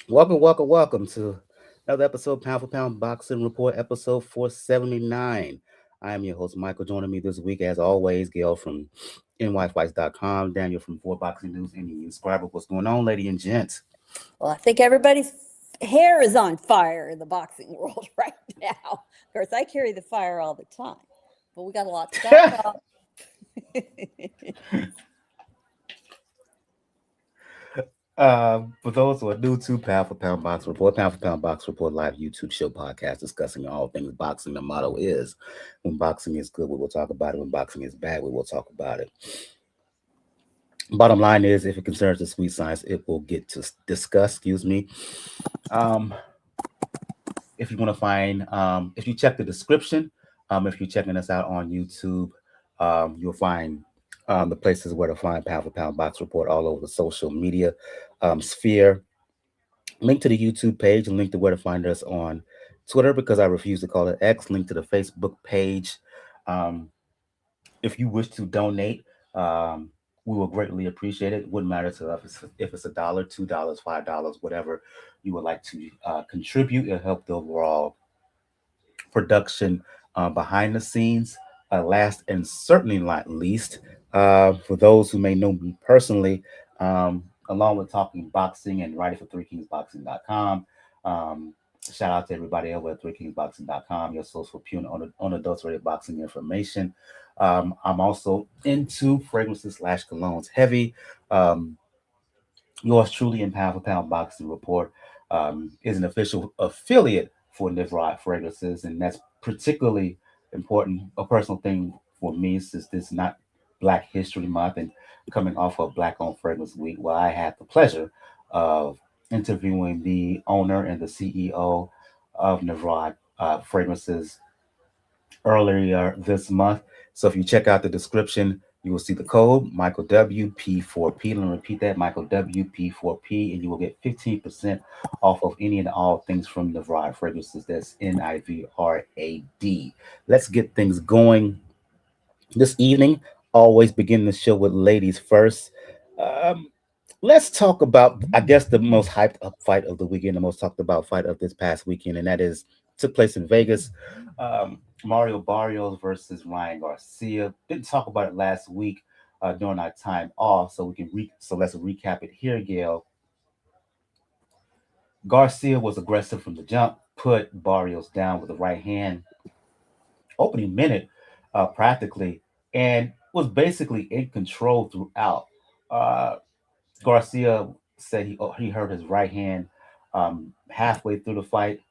Welcome to another episode, Pound for Pound Boxing Report, episode 479. I am your host, Michael. Joining me this week, as always, Gail from nyfights.com, Daniel from 4 Boxing News, and the Inscriber. What's going on, lady and gents? Well, I think everybody's hair is on fire in the boxing world right now. Of course, I carry the fire all the time, but we got a lot to talk about. For those who are new to Pound for Pound Box Report, Pound for Pound Box Report live YouTube show podcast discussing all things boxing. The motto is when boxing is good, we will talk about it. When boxing is bad, we will talk about it. Bottom line is, if it concerns the sweet science, it will get to discuss. Excuse me. Um, if you want to find, if you check the description, if you're checking us out on YouTube, you'll find the places where to find Pound for Pound Box Report all over the social media sphere. Link to the YouTube page and link to where to find us on Twitter because I refuse to call it X. Link to the Facebook page. Um, if you wish to donate, we will greatly appreciate it. It wouldn't matter to us if it's $1, $2, $5, whatever you would like to contribute. It'll help the overall production behind the scenes. Last and certainly not least, for those who may know me personally, along with talking boxing and writing for 3kingsboxing.com. Um, Shout out to everybody over at 3kingsboxing.com, your source for pure and unadulterated boxing information. I'm also into fragrances slash colognes heavy. Um, Yours truly in Pound for Pound Boxing Report is an official affiliate for Navarrete Fragrances, and that's particularly important, a personal thing for me since this is not Black History Month and coming off of Black Owned Fragrance Week, where I had the pleasure of interviewing the owner and the CEO of Navarrete Fragrances earlier this month. So if you check out the description, you will see the code Michael WP4P. Let me repeat that, Michael WP4P, and you will get 15% off of any and all things from Navarrete Fragrances. That's Nivrad. Let's get things going this evening. Always begin the show with ladies first. Um, let's talk about, I guess, the most hyped up fight of the weekend, the most talked about fight of this past weekend, and that is took place in Vegas. Mario Barrios versus Ryan Garcia. Didn't talk about it last week during our time off, so we can so let's recap it here, Gail. Garcia was aggressive from the jump, put Barrios down with the right hand, opening minute practically, and was basically in control throughout. Uh, Garcia said he hurt his right hand halfway through the fight.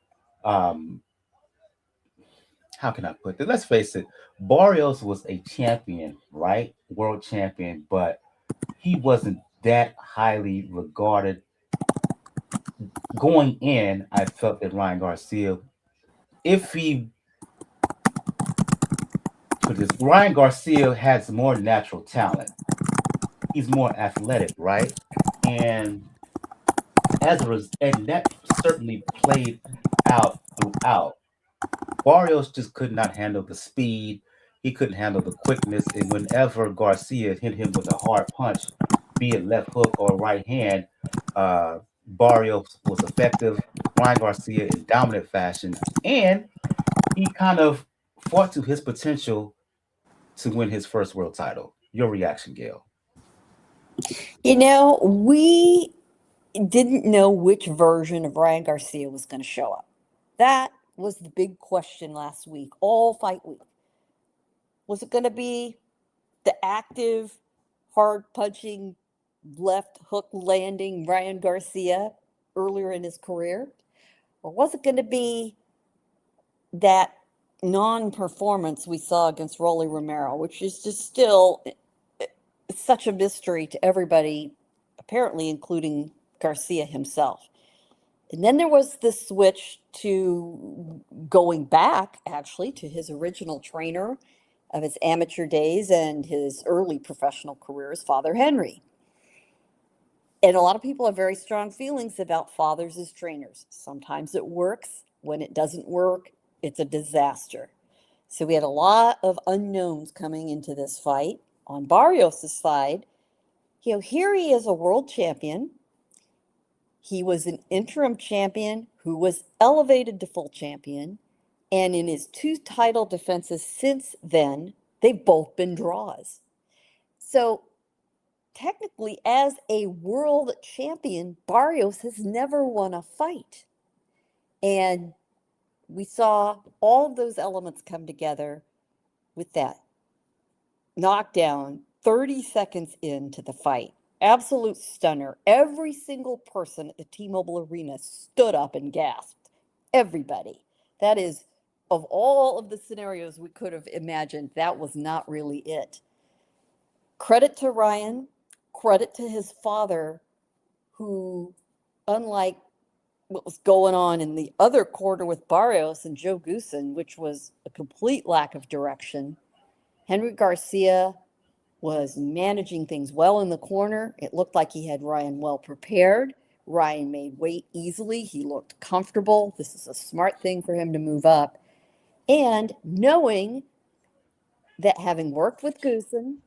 Um, how can I put this? Let's face it, Barrios was a champion, right? World champion, but he wasn't that highly regarded. Going in, I felt that Ryan Garcia, if he put this, Ryan Garcia has more natural talent. He's more athletic, right? And and that certainly played out throughout. Barrios just could not handle the speed. He couldn't handle the quickness. And whenever Garcia hit him with a hard punch, be it left hook or right hand, Barrios was effective. Ryan Garcia in dominant fashion. And he kind of fought to his potential to win his first world title. Your reaction, Gail? We didn't know which version of Ryan Garcia was going to show up. That was the big question last week, all fight week. Was it going to be the active, hard punching, left hook landing Ryan Garcia earlier in his career? Or was it going to be that non-performance we saw against Rolly Romero, which is just still such a mystery to everybody, apparently including Garcia himself? And then there was the switch to going back, actually, to his original trainer of his amateur days and his early professional careers, Father Henry. And a lot of people have very strong feelings about fathers as trainers. Sometimes it works. When it doesn't work, it's a disaster. So we had a lot of unknowns coming into this fight. On Barrios' side, here he is a world champion. He was an interim champion who was elevated to full champion. And in his two title defenses since then, they've both been draws. So technically, as a world champion, Barrios has never won a fight. And we saw all of those elements come together with that knockdown 30 seconds into the fight. Absolute stunner. Every single person at the T-Mobile Arena stood up and gasped. Everybody. That is, of all of the scenarios we could have imagined, that was not really it. Credit to Ryan, credit to his father, who, unlike what was going on in the other quarter with Barrios and Joe Goosen, which was a complete lack of direction, Henry Garcia was managing things well in the corner. It looked like he had Ryan well prepared. Ryan made weight easily. He looked comfortable. This is a smart thing for him to move up. And knowing that having worked with Goosen,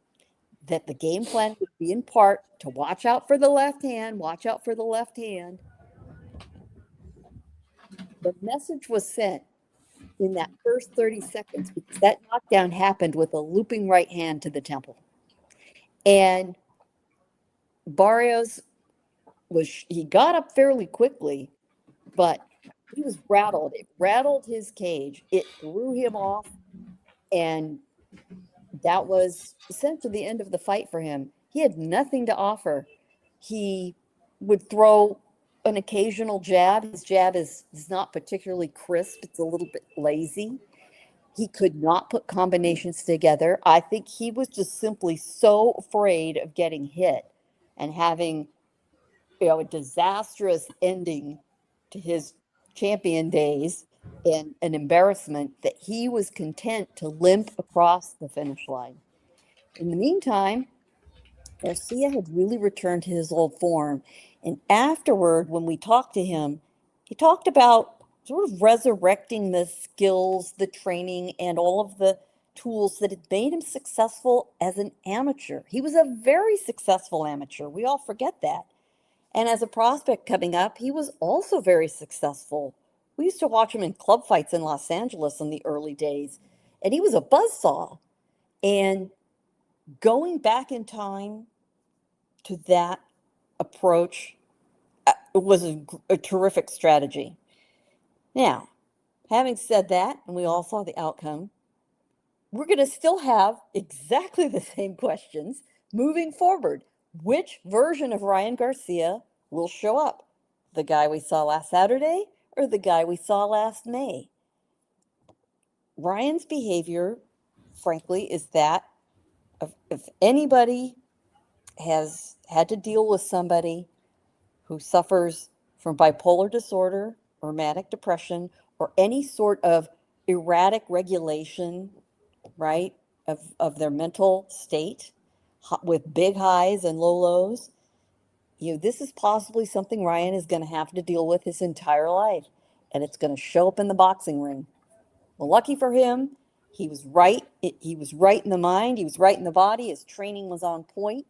that the game plan would be in part to watch out for the left hand, watch out for the left hand. The message was sent in that first 30 seconds because that knockdown happened with a looping right hand to the temple. And Barrios he got up fairly quickly, but he was rattled. It rattled his cage. It threw him off, and that was essentially the end of the fight for him. He had nothing to offer. He would throw an occasional jab. His jab is not particularly crisp. It's a little bit lazy. He could not put combinations together. I think he was just simply so afraid of getting hit and having, a disastrous ending to his champion days and an embarrassment that he was content to limp across the finish line. In the meantime, Garcia had really returned to his old form. And afterward, when we talked to him, he talked about sort of resurrecting the skills, the training, and all of the tools that had made him successful as an amateur. He was a very successful amateur. We all forget that. And as a prospect coming up, he was also very successful. We used to watch him in club fights in Los Angeles in the early days, and he was a buzzsaw. And going back in time to that approach was a terrific strategy. Now, having said that, and we all saw the outcome, we're going to still have exactly the same questions moving forward. Which version of Ryan Garcia will show up? The guy we saw last Saturday or the guy we saw last May? Ryan's behavior, frankly, is that if anybody has had to deal with somebody who suffers from bipolar disorder or manic depression or any sort of erratic regulation, right, of their mental state with big highs and low lows, this is possibly something Ryan is going to have to deal with his entire life, and it's going to show up in the boxing ring. Well, lucky for him, he was right. He was right in the mind. He was right in the body. His training was on point,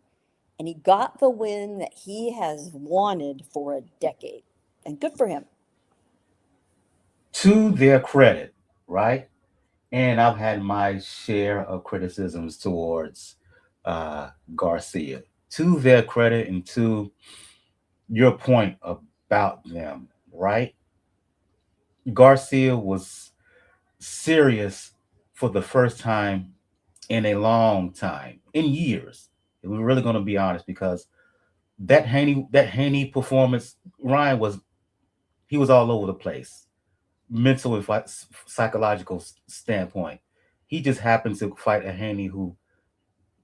and he got the win that he has wanted for a decade. And good for him. To their credit, right? And I've had my share of criticisms towards Garcia. To their credit and to your point about them, right? Garcia was serious for the first time in a long time, in years. If we're really going to be honest, because that Haney performance, Ryan was all over the place, mental and psychological standpoint. He just happened to fight a Haney who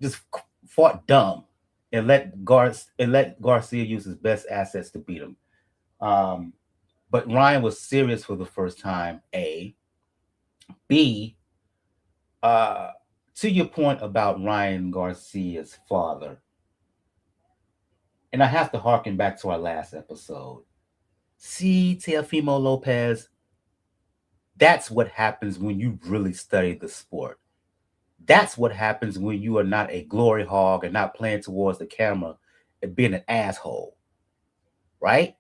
just fought dumb and let Garcia use his best assets to beat him. Um, but Ryan was serious for the first time. A, B. Uh, to your point about Ryan Garcia's father, and I have to harken back to our last episode. See, Teofimo Lopez, that's what happens when you really study the sport. That's what happens when you are not a glory hog and not playing towards the camera and being an asshole, right?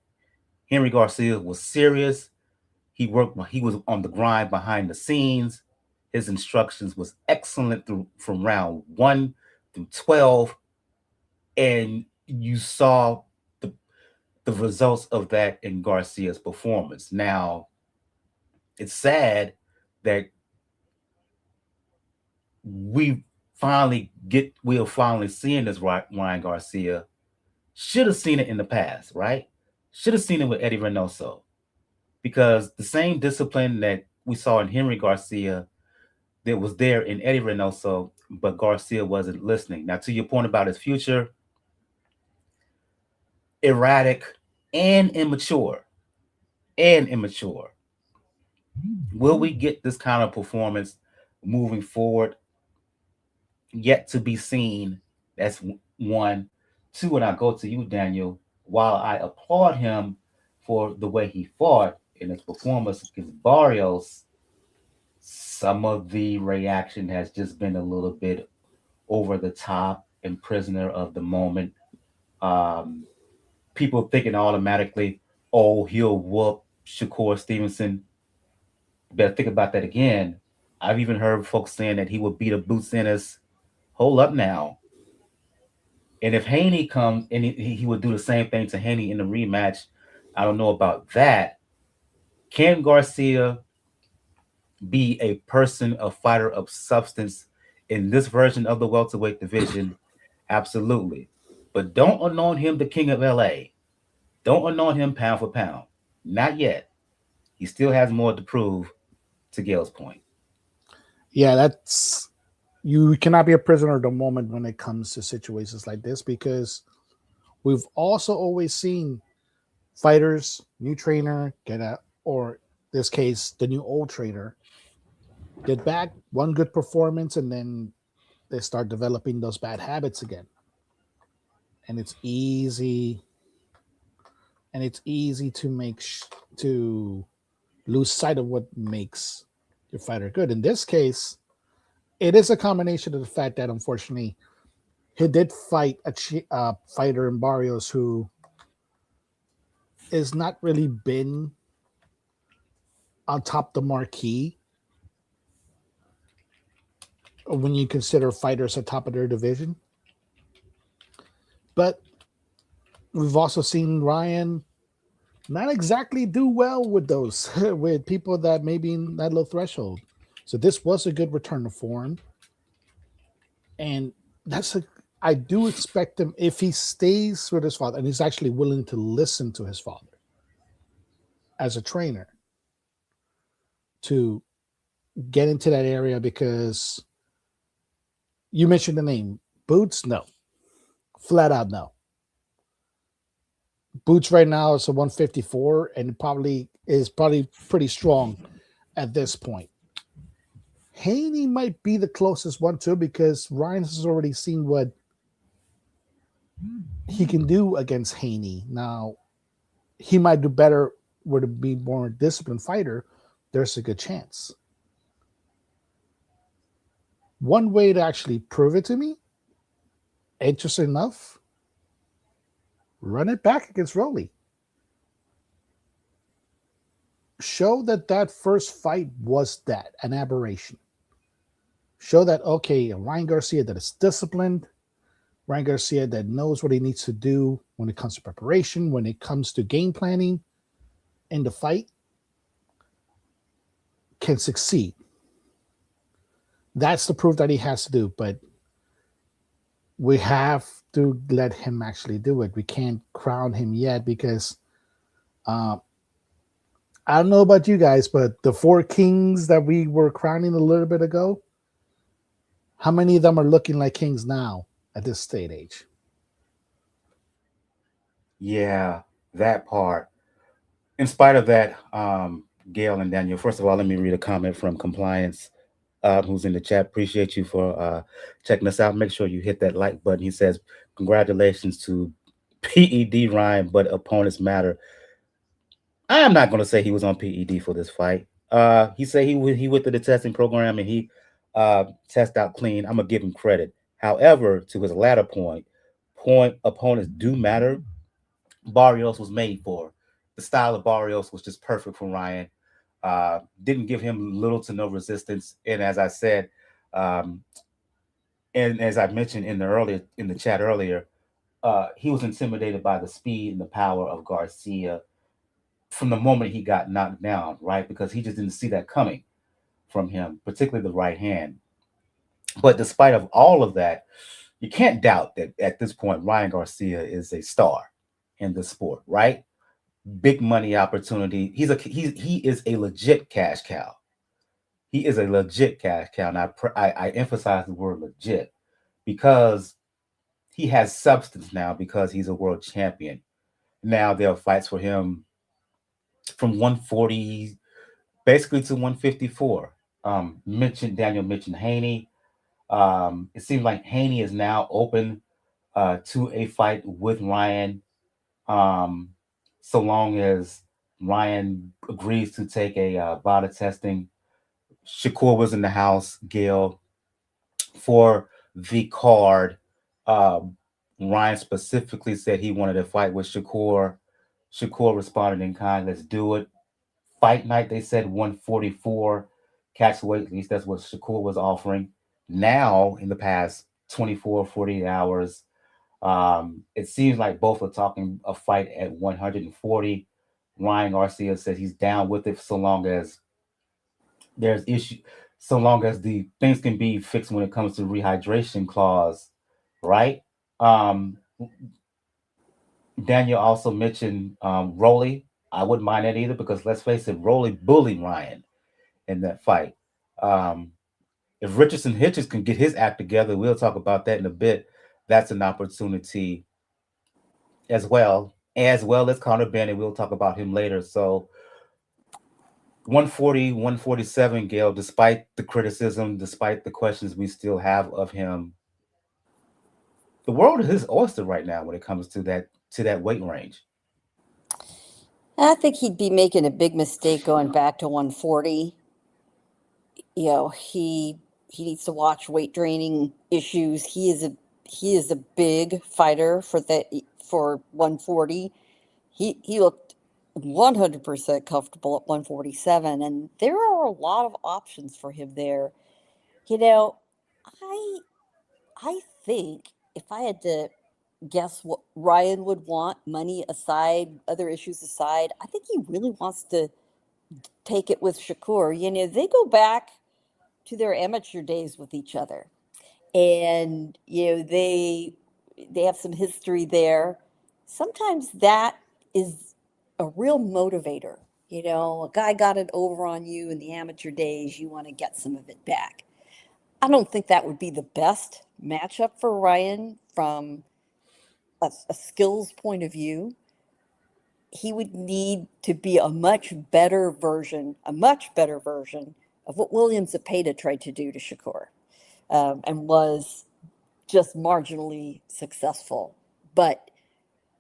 Henry Garcia was serious. He was on the grind behind the scenes. His instructions was excellent through from round 1 through 12, and you saw the the results of that in Garcia's performance. Now, it's sad that we we're finally seeing this Ryan Garcia. Should have seen it in the past, right? Should have seen it with Eddie Reynoso, because the same discipline that we saw in Henry Garcia that was there in Eddie Reynoso, but Garcia wasn't listening. Now, to your point about his future, erratic and immature, and immature. Will we get this kind of performance moving forward? Yet to be seen. That's one. Two, and I go to you, Daniel. While I applaud him for the way he fought in his performance against Barrios, some of the reaction has just been a little bit over the top and prisoner of the moment. Um, People thinking automatically, oh, he'll whoop Shakur Stevenson. Better think about that again. I've even heard folks saying that he would beat a Boots Ennis. Hold up now. And if Haney comes and he would do the same thing to Haney in the rematch, I don't know about that. Can Garcia be a person, a fighter of substance in this version of the welterweight division? Absolutely. But don't anoint him the king of LA. Don't anoint him pound for pound. Not yet. He still has more to prove, to Gail's point. Yeah, that's you cannot be a prisoner of the moment when it comes to situations like this because we've also always seen fighters, new trainer, get a or this case, the new old trainer, get back one good performance and then they start developing those bad habits again. And it's easy to to lose sight of what makes your fighter good. In this case, it is a combination of the fact that unfortunately he did fight a fighter in Barrios who is not really been on top the marquee when you consider fighters at top of their division. But we've also seen Ryan not exactly do well with those with people that maybe in that low threshold. So this was a good return to form, and that's a. I do expect him if he stays with his father and he's actually willing to listen to his father as a trainer to get into that area because you mentioned the name Boots. No, flat out no. Boots right now is a 154 and probably pretty strong at this point. Haney might be the closest one too because Ryan has already seen what he can do against Haney. Now he might do better were to be more disciplined fighter. There's a good chance. One way to actually prove it to me, interesting enough, run it back against Rolly. Show that that first fight was that an aberration. Show that okay, Ryan Garcia that is disciplined, Ryan Garcia that knows what he needs to do when it comes to preparation, when it comes to game planning in the fight, can succeed. That's the proof that he has to do, but we have to let him actually do it. We can't crown him yet because uh, I don't know about you guys, but the four kings that we were crowning a little bit ago, how many of them are looking like kings now at this state age? Yeah, that part. In spite of that, Gail and Daniel, first of all, let me read a comment from Compliance, who's in the chat. Appreciate you for checking us out. Make sure you hit that like button. He says, congratulations to PED Ryan, but opponents matter. I am not going to say he was on PED for this fight. He said he went through the testing program and he tested out clean. I'm gonna give him credit. However, to his latter point opponents do matter. Barrios was made for The style of Barrios was just perfect for Ryan. Didn't give him little to no resistance. And as I said, um, and as I mentioned in the chat earlier, he was intimidated by the speed and the power of Garcia from the moment he got knocked down, right? Because he just didn't see that coming from him, particularly the right hand. But despite of all of that, you can't doubt that at this point Ryan Garcia is a star in the sport, right? Big money opportunity. He is a legit cash cow. He is a legit cash cow, and I emphasize the word legit because he has substance now because he's a world champion. Now there are fights for him from 140 basically to 154. Daniel mentioned Haney. It seems like Haney is now open to a fight with Ryan, um, so long as Ryan agrees to take a VADA testing. Shakur was in the house, Gail, for the card. Um, Ryan specifically said he wanted to fight with Shakur. Shakur responded in kind, let's do it. Fight night, they said 144 catch weight, at least that's what Shakur was offering. Now, in the past 24, 48 hours, it seems like both are talking a fight at 140. Ryan Garcia says he's down with it so long as there's issue, so long as the things can be fixed when it comes to rehydration clause, right? Um, Daniel also mentioned Rolly. I wouldn't mind that either because let's face it, Rolly bullied Ryan in that fight. Um, if Richardson Hitchins can get his act together, we'll talk about that in a bit. That's an opportunity as well as Conor Benn, and we'll talk about him later. So 140, 147, Gail, despite the criticism, despite the questions we still have of him, the world is his oyster right now when it comes to that weight range. I think he'd be making a big mistake going back to 140. He needs to watch weight draining issues. He is a big fighter for 140. He looked 100% comfortable at 147, and there are a lot of options for him there. You know, I I think if I had to guess what Ryan would want, money aside, other issues aside, I think he really wants to take it with Shakur. They go back to their amateur days with each other, and they have some history there. Sometimes that is a real motivator. A guy got it over on you in the amateur days, you want to get some of it back. I don't think that would be the best matchup for Ryan from a skills point of view. He would need to be a much better version of what William Zepeda tried to do to Shakur, and was just marginally successful. But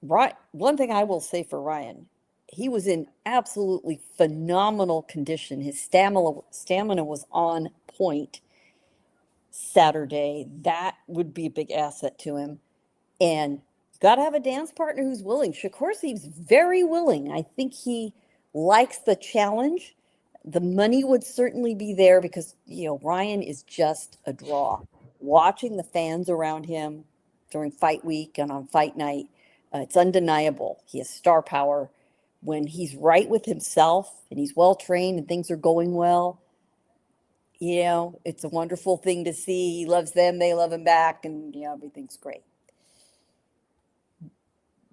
one thing I will say for Ryan, he was in absolutely phenomenal condition. His stamina was on point Saturday. That would be a big asset to him. And got to have a dance partner who's willing. Shakur seems very willing. I think he likes the challenge. The money would certainly be there because, Ryan is just a draw. Watching the fans around him during fight week and on fight night, it's undeniable. He has star power. When he's right with himself and he's well trained and things are going well, it's a wonderful thing to see. He loves them, they love him back, and everything's great.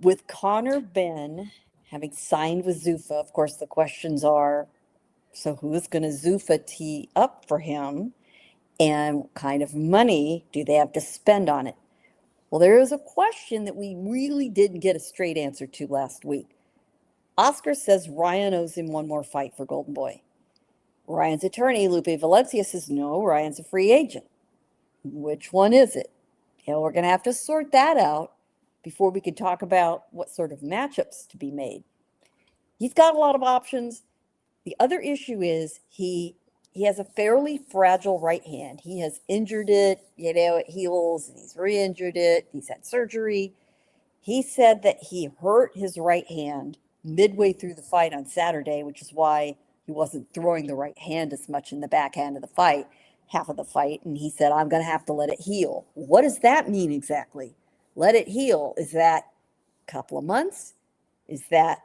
With Conor Benn having signed with Zuffa, of course, the questions are, so who's going to Zuffa tee up for him? And what kind of money do they have to spend on it? Well, there is a question that we really didn't get a straight answer to last week. Oscar says Ryan owes him one more fight for Golden Boy. Ryan's attorney, Lupe Valencia, says no, Ryan's a free agent. Which one is it? We're going to have to sort that out before we can talk about what sort of matchups to be made. He's got a lot of options. The other issue is he has a fairly fragile right hand. He has injured it, it heals, and he's re-injured it. He's had surgery. He said that he hurt his right hand midway through the fight on Saturday, which is why he wasn't throwing the right hand as much in the back hand of the fight, half of the fight. And he said, I'm going to have to let it heal. What does that mean exactly? Let it heal. Is that a couple of months? Is that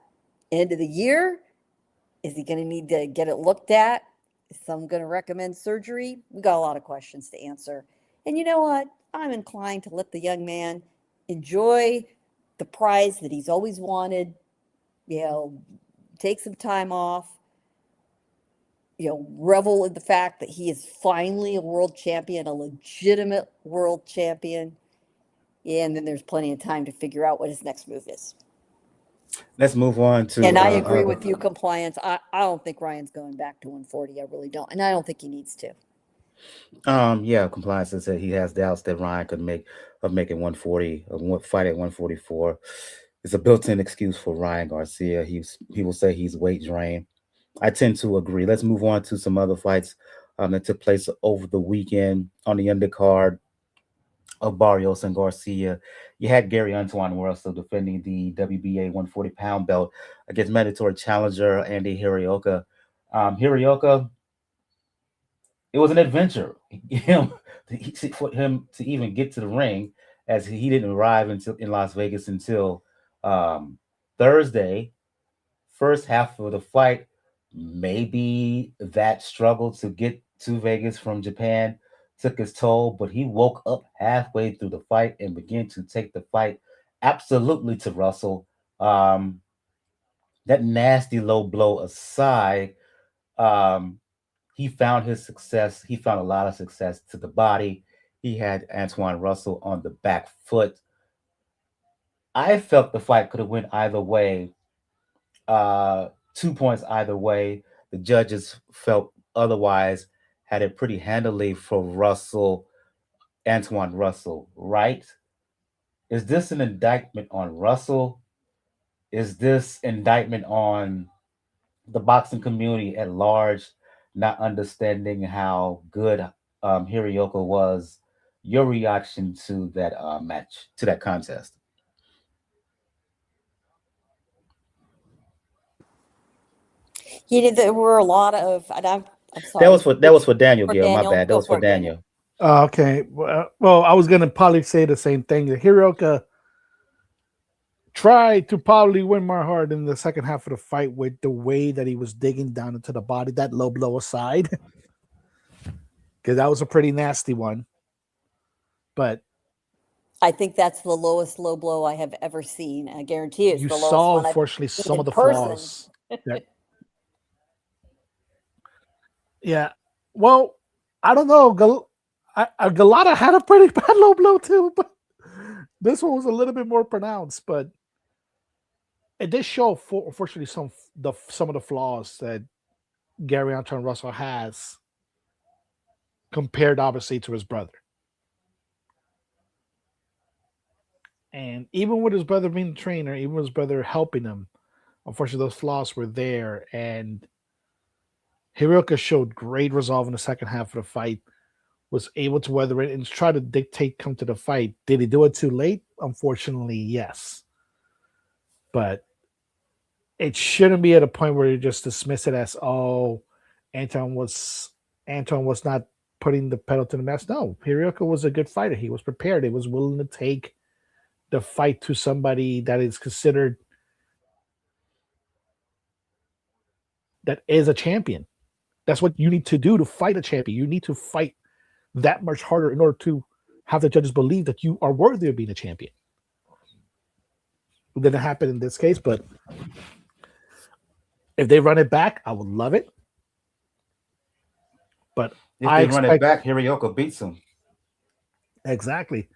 end of the year? Is he going to need to get it looked at? Is someone going to recommend surgery? We got a lot of questions to answer. And you know what? I'm inclined to let the young man enjoy the prize that he's always wanted, take some time off, revel in the fact that he is finally a world champion, a legitimate world champion. And then there's plenty of time to figure out what his next move is. Let's move on to. And I agree with you, compliance. I don't think Ryan's going back to 140. I really don't. And I don't think he needs to. Yeah, compliance said he has doubts that Ryan could making 140 fight at 144. It's a built-in excuse for Ryan Garcia. He will say he's weight drained. I tend to agree. Let's move on to some other fights that took place over the weekend on the undercard of Barrios and Garcia. You had Gary Antuanne Russell defending the WBA 140-pound belt against mandatory challenger Andy Hiraoka. Hiraoka, it was an adventure for him to even get to the ring, as he didn't arrive until in Las Vegas until Thursday. First half of the fight, maybe that struggle to get to Vegas from Japan took its toll, but he woke up halfway through the fight and began to take the fight absolutely to Russell. That nasty low blow aside, he found his success. He found a lot of success to the body. He had Antuanne Russell on the back foot. I felt the fight could have went either way. 2 points either way. The judges felt otherwise, had it pretty handily for Antuanne Russell, right? Is this an indictment on Russell? Is this indictment on the boxing community at large, not understanding how good Hiraoka was? Your reaction to that match, to that contest? There were a lot of, and I'm That sorry. was for Daniel For Gill. My Daniel, bad. That go was for for it, Daniel. Daniel. Okay. Well, I was gonna probably say the same thing. Hiroka tried to probably win my heart in the second half of the fight with the way that he was digging down into the body, that low blow aside, because that was a pretty nasty one. But I think that's the lowest low blow I have ever seen. I guarantee it's you the lowest saw, one I've unfortunately, seen some in of the person. flaws. Yeah. Well, I don't know. Galata had a pretty bad low blow too, but this one was a little bit more pronounced. But it did show, unfortunately, some of the flaws that Gary Antuanne Russell has compared, obviously, to his brother. And even with his brother being the trainer, even with his brother helping him, unfortunately, those flaws were there. And Hiraoka showed great resolve in the second half of the fight, was able to weather it and try to dictate come to the fight. Did he do it too late? Unfortunately, yes. But it shouldn't be at a point where you just dismiss it as, oh, Anton was not putting the pedal to the metal. No, Hiraoka was a good fighter. He was prepared. He was willing to take the fight to somebody that is considered that is a champion. That's what you need to do to fight a champion. You need to fight that much harder in order to have the judges believe that you are worthy of being a champion. It didn't happen in this case, but if they run it back, I would love it. But if they run it back, Hiraoka beats him. Exactly.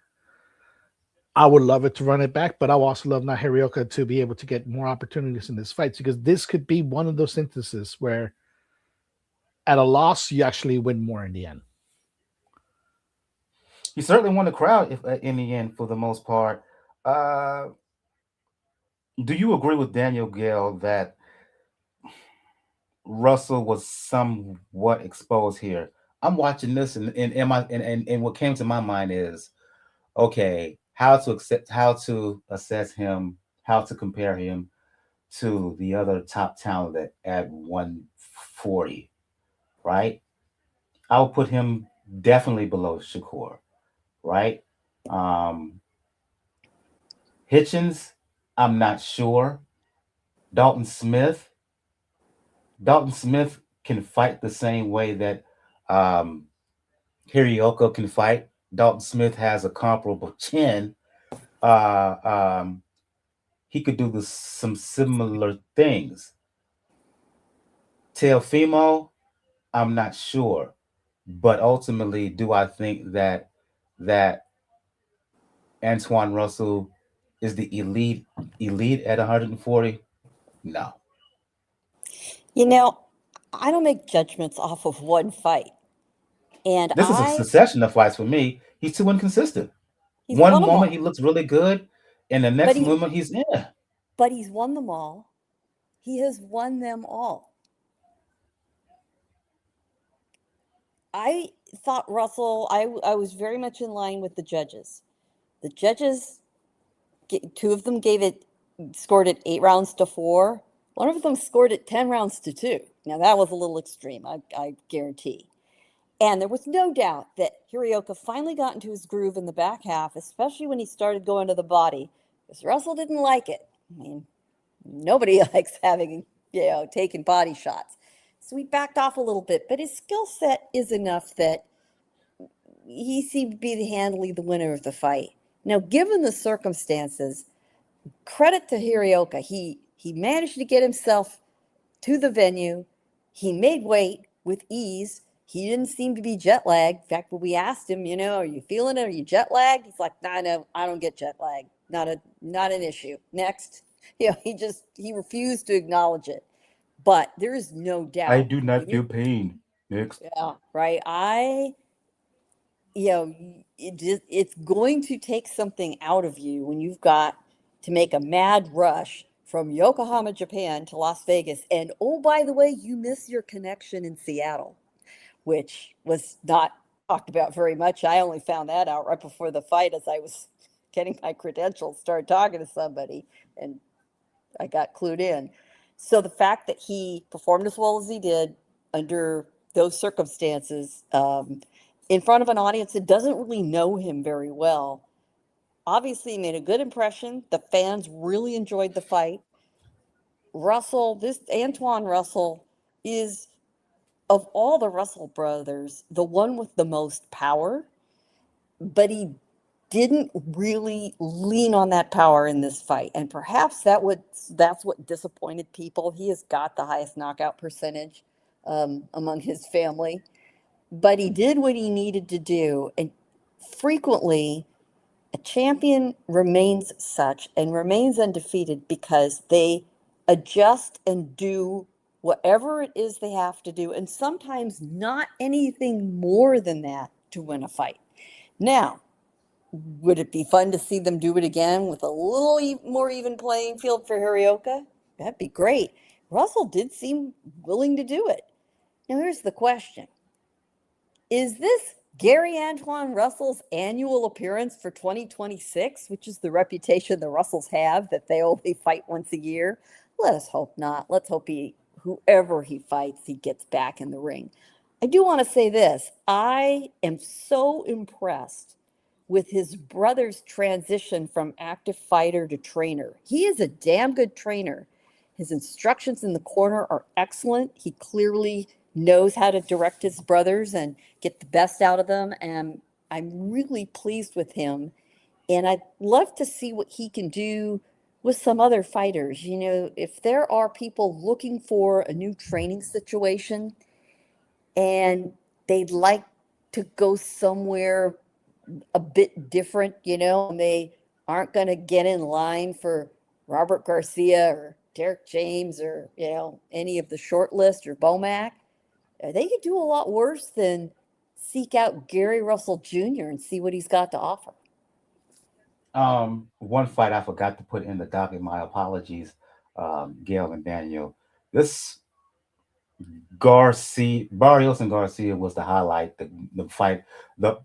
I would love it to run it back, but I would also love not Hiraoka to be able to get more opportunities in this fight, because this could be one of those instances where at a loss, you actually win more in the end. He certainly won the crowd in the end for the most part. Do you agree with Daniel Gill that Russell was somewhat exposed here? I'm watching this, and what came to my mind is, okay, how to assess him, how to compare him to the other top talent at 140, right? I would put him definitely below Shakur, right? Um, Hitchins, I'm not sure. Dalton Smith, Dalton Smith can fight the same way that um, Hiraoka can fight. Dalton Smith has a comparable chin. Uh, um, he could do some similar things. Teofimo, I'm not sure, but ultimately, do I think that Antuanne Russell is the elite at 140? No. You know, I don't make judgments off of one fight. And This is a succession of fights for me. He's too inconsistent. he's One won them moment he all. looks really good, and the But next he moment he's in. but he's won them all. He has won them all. I thought Russell, I was very much in line with the judges. The judges, two of them scored it 8 rounds to 4. One of them scored it 10 rounds to 2. Now, that was a little extreme, I guarantee. And there was no doubt that Hiraoka finally got into his groove in the back half, especially when he started going to the body, because Russell didn't like it. I mean, nobody likes having, taking body shots. So he backed off a little bit, but his skill set is enough that he seemed to be handily the winner of the fight. Now, given the circumstances, credit to Hiraoka. He managed to get himself to the venue. He made weight with ease. He didn't seem to be jet lagged. In fact, when we asked him, are you feeling it? Are you jet lagged? He's like, nah, no, I don't get jet lag. Not an issue. Next. He refused to acknowledge it. But there is no I doubt. do not feel pain. Next. Yeah, right. It's going to take something out of you when you've got to make a mad rush from Yokohama, Japan to Las Vegas. And oh, by the way, you miss your connection in Seattle, which was not talked about very much. I only found that out right before the fight as I was getting my credentials, started talking to somebody, and I got clued in. So the fact that he performed as well as he did under those circumstances, in front of an audience that doesn't really know him very well, obviously made a good impression. The fans really enjoyed the fight. This Antuanne Russell is, of all the Russell brothers, the one with the most power, but he didn't really lean on that power in this fight. And perhaps that's what disappointed people. He has got the highest knockout percentage among his family, but he did what he needed to do. And frequently, a champion remains such and remains undefeated because they adjust and do whatever it is they have to do, and sometimes not anything more than that to win a fight. Now, would it be fun to see them do it again with a little more even playing field for Hiraoka? That'd be great. Russell did seem willing to do it. Now, here's the question. Is this Gary Antuanne Russell's annual appearance for 2026, which is the reputation the Russells have that they only fight once a year? Let us hope not. Let's hope whoever he fights, he gets back in the ring. I do want to say this. I am so impressed with his brother's transition from active fighter to trainer. He is a damn good trainer. His instructions in the corner are excellent. He clearly knows how to direct his brothers and get the best out of them. And I'm really pleased with him. And I'd love to see what he can do with some other fighters. If there are people looking for a new training situation and they'd like to go somewhere a bit different, and they aren't going to get in line for Robert Garcia or Derek James or, any of the short list or Bomac, they could do a lot worse than seek out Gary Russell Jr. and see what he's got to offer. One fight I forgot to put in the docket. My apologies, Gail and Daniel. This Barrios and Garcia was the highlight. The fight, the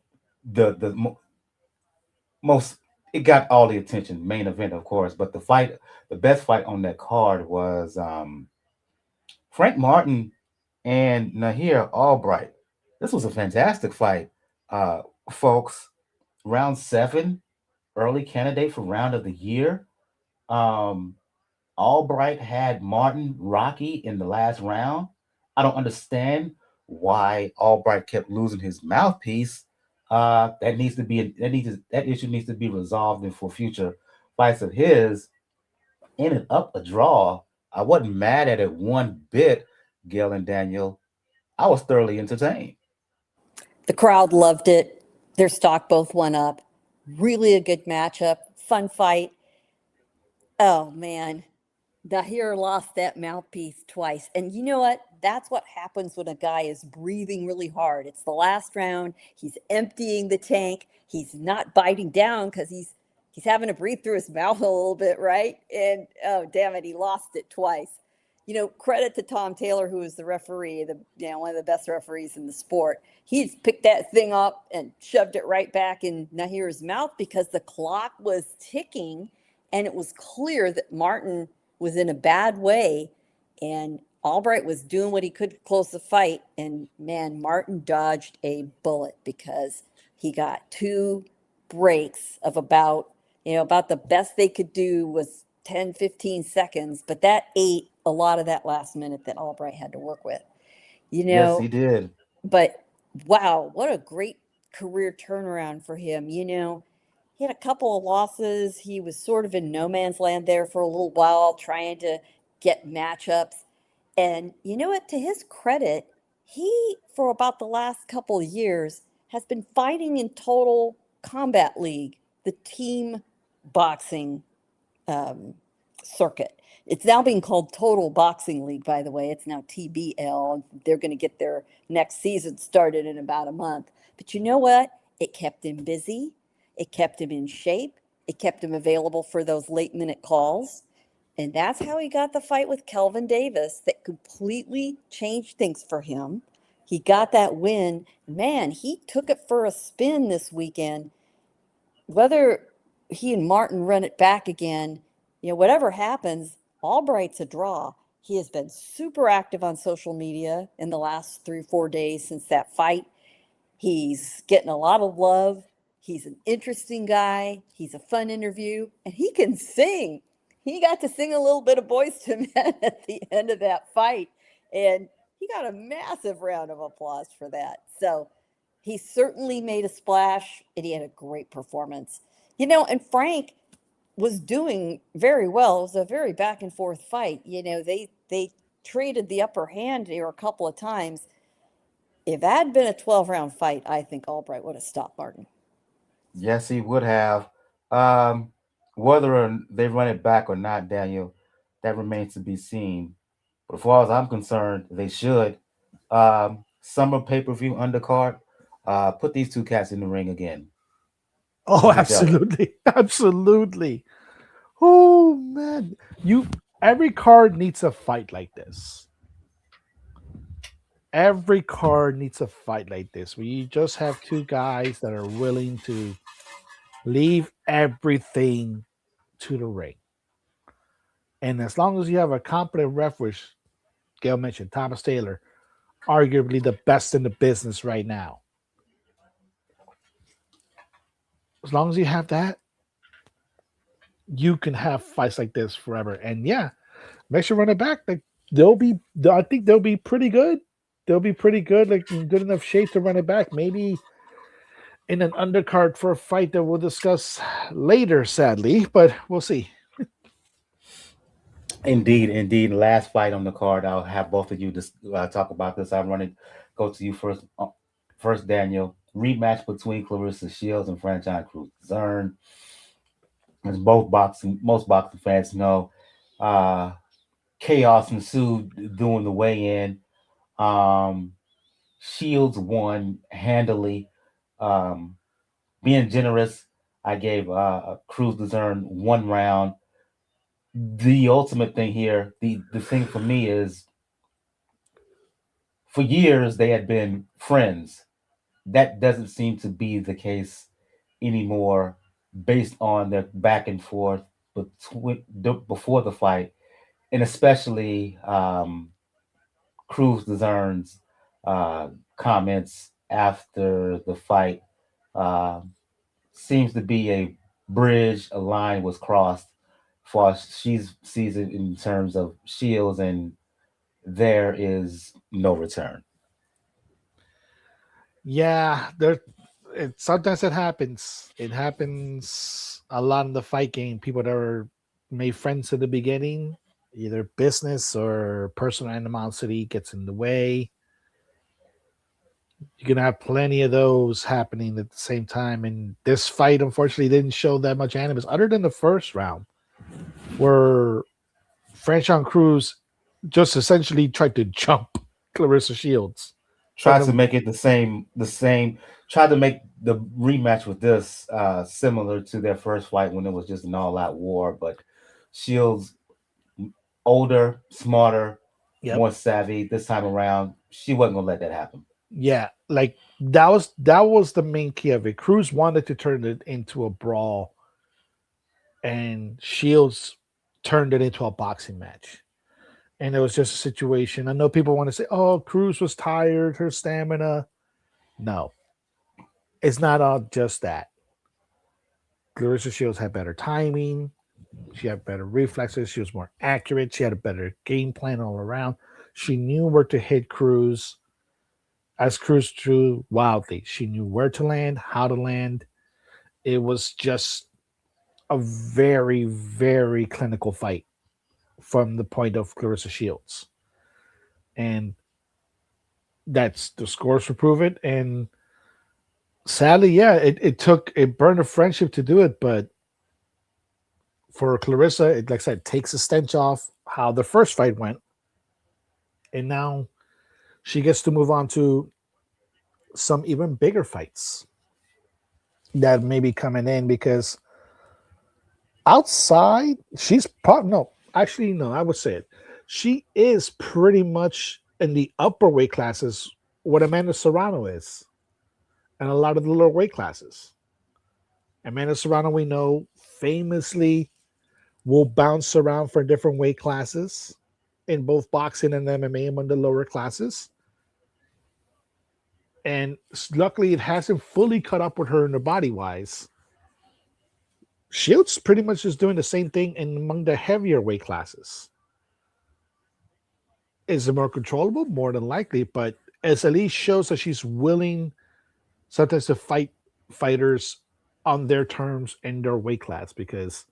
most it got all the attention, main event, of course. But the best fight on that card was Frank Martin and Nahir Albright. This was a fantastic fight, uh, folks. Round seven, early candidate for round of the year. Um, Albright had Martin Rocky in the last round. I don't understand why Albright kept losing his mouthpiece. That issue needs to be resolved and for future fights of his. Ended up a draw. I wasn't mad at it one bit, Gail and Daniel. I was thoroughly entertained. The crowd loved it. Their stock both went up. Really a good matchup. Fun fight. Oh, man. Dahir lost that mouthpiece twice. And you know what? That's what happens when a guy is breathing really hard. It's the last round. He's emptying the tank. He's not biting down because he's having to breathe through his mouth a little bit, right? And oh damn it, he lost it twice. Credit to Tom Taylor, who is the referee, one of the best referees in the sport. He's picked that thing up and shoved it right back in Nahir's mouth because the clock was ticking, and it was clear that Martin was in a bad way, and Albright was doing what he could to close the fight. And man, Martin dodged a bullet because he got two breaks of about the best they could do was 10, 15 seconds, but that ate a lot of that last minute that Albright had to work with. You Yes, know, he did. but wow, what a great career turnaround for him. He had a couple of losses. He was sort of in no man's land there for a little while, trying to get matchups. And you know what? To his credit, he, for about the last couple of years, has been fighting in Total Combat League, the team boxing um, circuit. It's now being called Total Boxing League, by the way. It's now TBL. They're going to get their next season started in about a month. But you know what? It kept him busy. It kept him in shape. It kept him available for those late minute calls. And that's how he got the fight with Kelvin Davis that completely changed things for him. He got that win. Man, he took it for a spin this weekend. Whether he and Martin run it back again, whatever happens, Albright's a draw. He has been super active on social media in the last 3 or 4 days since that fight. He's getting a lot of love. He's an interesting guy. He's a fun interview, and he can sing. He got to sing a little bit of Boys to Men at the end of that fight, and he got a massive round of applause for that. So he certainly made a splash, and he had a great performance. And Frank was doing very well. It was a very back and forth fight. They traded the upper hand here a couple of times. If that had been a 12-round fight, I think Albright would have stopped Martin. Yes, he would have. Um, whether they run it back or not, Daniel, that remains to be seen. But as far as I'm concerned, they should. Summer pay per view undercard. Put these two cats in the ring again Oh, with each other. absolutely, absolutely. Oh man, you every card needs a fight like this. Every card needs a fight like this. Where you just have two guys that are willing to leave everything to the ring. And as long as you have a competent ref, which Gail mentioned, Thomas Taylor, arguably the best in the business right now. As long as you have that, you can have fights like this forever. And yeah, make sure run it back. Like I think they'll be pretty good. They'll be pretty good, like in good enough shape to run it back. Maybe in an undercard for a fight that we'll discuss later, sadly, but we'll see. Indeed, indeed. Last fight on the card. I'll have both of you talk about this. I'm running. Go to you first. First, Daniel. Rematch between Claressa Shields and Franchon Crews-Dezurn. As most boxing fans know, uh, chaos ensued during the weigh-in. Um, Shields won handily. Um, being generous, I gave Crews-Dezurn 1 round. The ultimate thing here, the thing for me is, for years they had been friends. That doesn't seem to be the case anymore. based on their back and forth before the fight, and especially Crews-Dezurn's uh, comments after the fight. Uh, Seems to be a bridge, a line was crossed for she sees it in terms of Shields, and there is no return. Yeah, sometimes it happens. It happens a lot in the fight game. People that are made friends at the beginning, either business or personal animosity gets in the way. You're gonna have plenty of those happening at the same time. And this fight, unfortunately, didn't show that much animus, other than the first round, where Franchon Cruz just essentially tried to jump Claressa Shields from Try to the make it the same. Try to make the rematch with this similar to their first fight when it was just an all-out war. But Shields, older, smarter, yep. more savvy this time around, she wasn't gonna let that happen. Yeah, like that was the main key of it. Cruz wanted to turn it into a brawl, and Shields turned it into a boxing match. And it was just a situation. I know people want to say, "Oh, Cruz was tired, her stamina." No, it's not all just that. Claressa Shields had better timing. She had better reflexes. She was more accurate. She had a better game plan all around. She knew where to hit Cruz as Cruz threw wildly. She knew where to land, how to land. It was just a very, very clinical fight from the point of Claressa Shields. And that's the scores for prove it. And sadly, yeah, it burned a friendship to do it, but for Claressa, like I said, it takes a stench off how the first fight went. And now she gets to move on to some even bigger fights that may be coming in because outside, she's probably no, actually, no, I would say it. She is pretty much in the upper weight classes what Amanda Serrano is, and a lot of the lower weight classes. Amanda Serrano, we know, famously will bounce around for different weight classes in both boxing and MMA among the lower classes. And luckily, it hasn't fully caught up with her in the body wise. Shields pretty much is doing the same thing in among the heavier weight classes. Is it more controllable? More than likely, but it at least shows that she's willing sometimes to fight fighters on their terms in their weight class because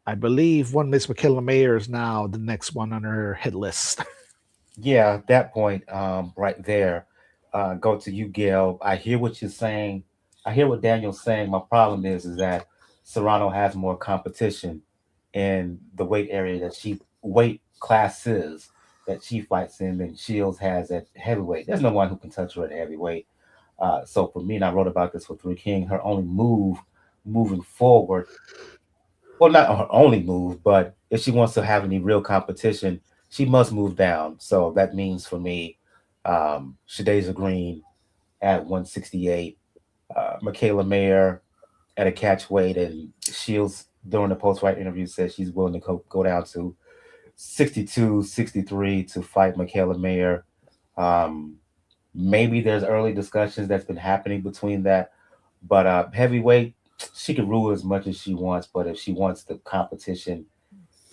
I believe one Miss Michaela Mayer is now the next one on her hit list. Yeah, at that point, right there, go to you, Gail. I hear what you're saying. I hear what Daniel's saying. My problem is that Serrano has more competition in the weight area that she weight classes that she fights in than Shields has at heavyweight. There's no one who can touch her at heavyweight. So for me, and I wrote about this for Three King, her only move moving forward, well, not her only move, but if she wants to have any real competition, she must move down. So that means for me, Shadaza Green at 168, Michaela Mayer at a catch weight, and Shields during the post fight interview said she's willing to go down to 62, 63 to fight Michaela Mayer. Um, Maybe there's early discussions that's been happening between that, but heavyweight, she can rule as much as she wants. But if she wants the competition,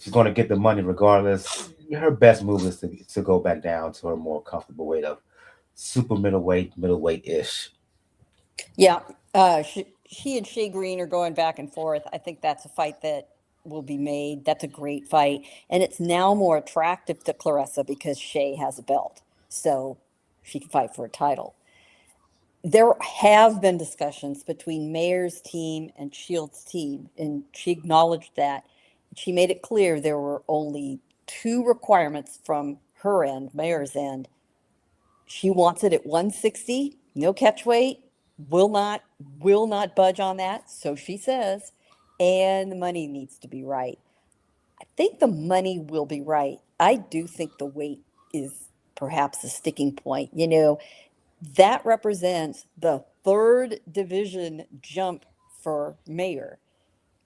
she's going to get the money regardless. Her best move is to go back down to her more comfortable weight of super middleweight ish. Yeah, she and Shea Green are going back and forth. I think that's a fight that will be made. That's a great fight, and it's now more attractive to Claressa because Shea has a belt, so she can fight for a title. There have been discussions between Mayer's team and Shields' team, and she acknowledged that. She made it clear there were only two requirements from her end, Mayer's end. She wants it at 160, no catch weight, will not will not budge on that, so she says, and the money needs to be right. I think the money will be right. I do think the weight is perhaps a sticking point. That represents the third division jump for mayor.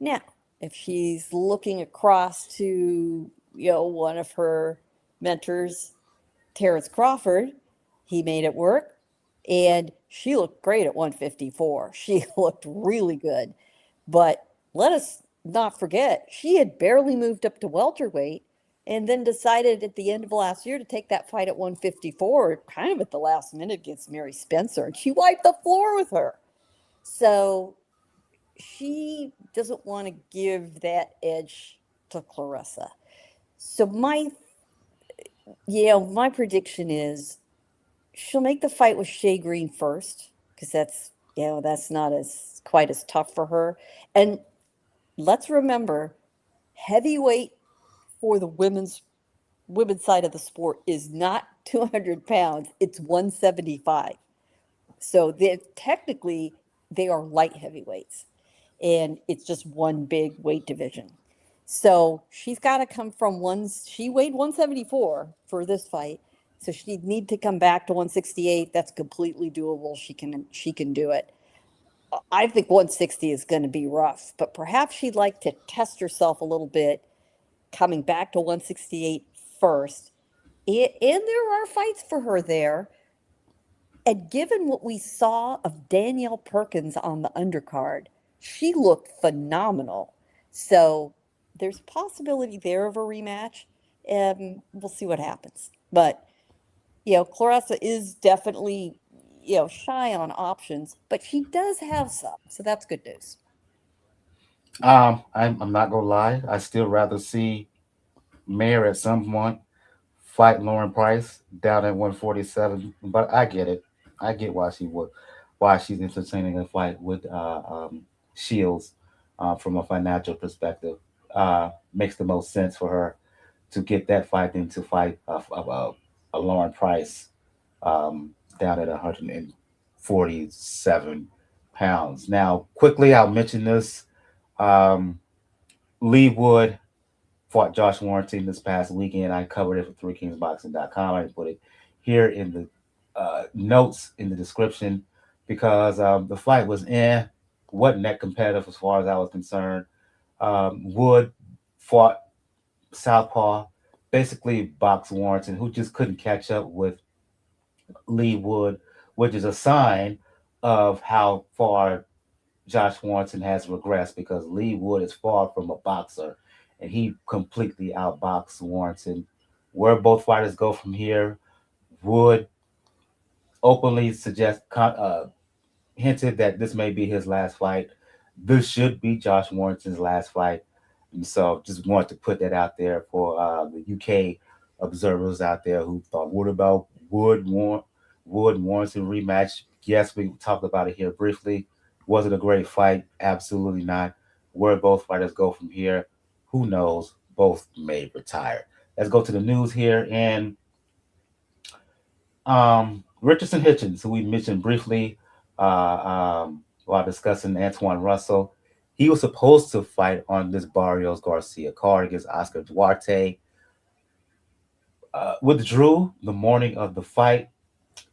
Now, if she's looking across to, one of her mentors, Terrence Crawford, he made it work. And she looked great at 154. She looked really good. But let us not forget, she had barely moved up to welterweight and then decided at the end of last year to take that fight at 154, kind of at the last minute against Mary Spencer. And she wiped the floor with her. So she doesn't want to give that edge to Claressa. So my prediction is she'll make the fight with Shea Green first because that's not as quite as tough for her. And let's remember, heavyweight for the women's side of the sport is not 200 pounds; it's 175. So technically they are light heavyweights, and it's just one big weight division. So she's got to come from she weighed 174 for this fight. So she'd need to come back to 168. That's completely doable. She can do it. I think 160 is going to be rough, but perhaps she'd like to test herself a little bit, coming back to 168 first. And there are fights for her there. And given what we saw of Danielle Perkins on the undercard, she looked phenomenal. So there's possibility there of a rematch, and we'll see what happens. But Claressa is definitely shy on options, but she does have some, so that's good news. I'm not gonna lie. I still rather see Mayor at some point fight Lauren Price down at 147. But I get it. I get why she's entertaining a fight with Shields from a financial perspective. Makes the most sense for her to get that fight than to fight a Lauren Price down at 147 pounds. Now, quickly, I'll mention this. Um, Lee Wood fought Josh Warrington this past weekend. I covered it for threekingsboxing.com. I put it here in the notes in the description because the fight wasn't that competitive as far as I was concerned. Wood fought Southpaw, basically boxed Warrington, who just couldn't catch up with Lee Wood, which is a sign of how far Josh Warrington has regressed because Lee Wood is far from a boxer and he completely outboxed Warrington. Where both fighters go from here, Wood openly hinted that this may be his last fight. This should be Josh Warrington's last fight. And so just wanted to put that out there for the UK observers out there who thought, what about Wood Warrington rematch? Yes, we talked about it here briefly. Was it a great fight? Absolutely not. Where both fighters go from here, who knows? Both may retire. Let's go to the news here. And Richardson Hitchins, who we mentioned briefly while discussing Antuanne Russell, he was supposed to fight on this Barrios Garcia card against Oscar Duarte. Withdrew the morning of the fight,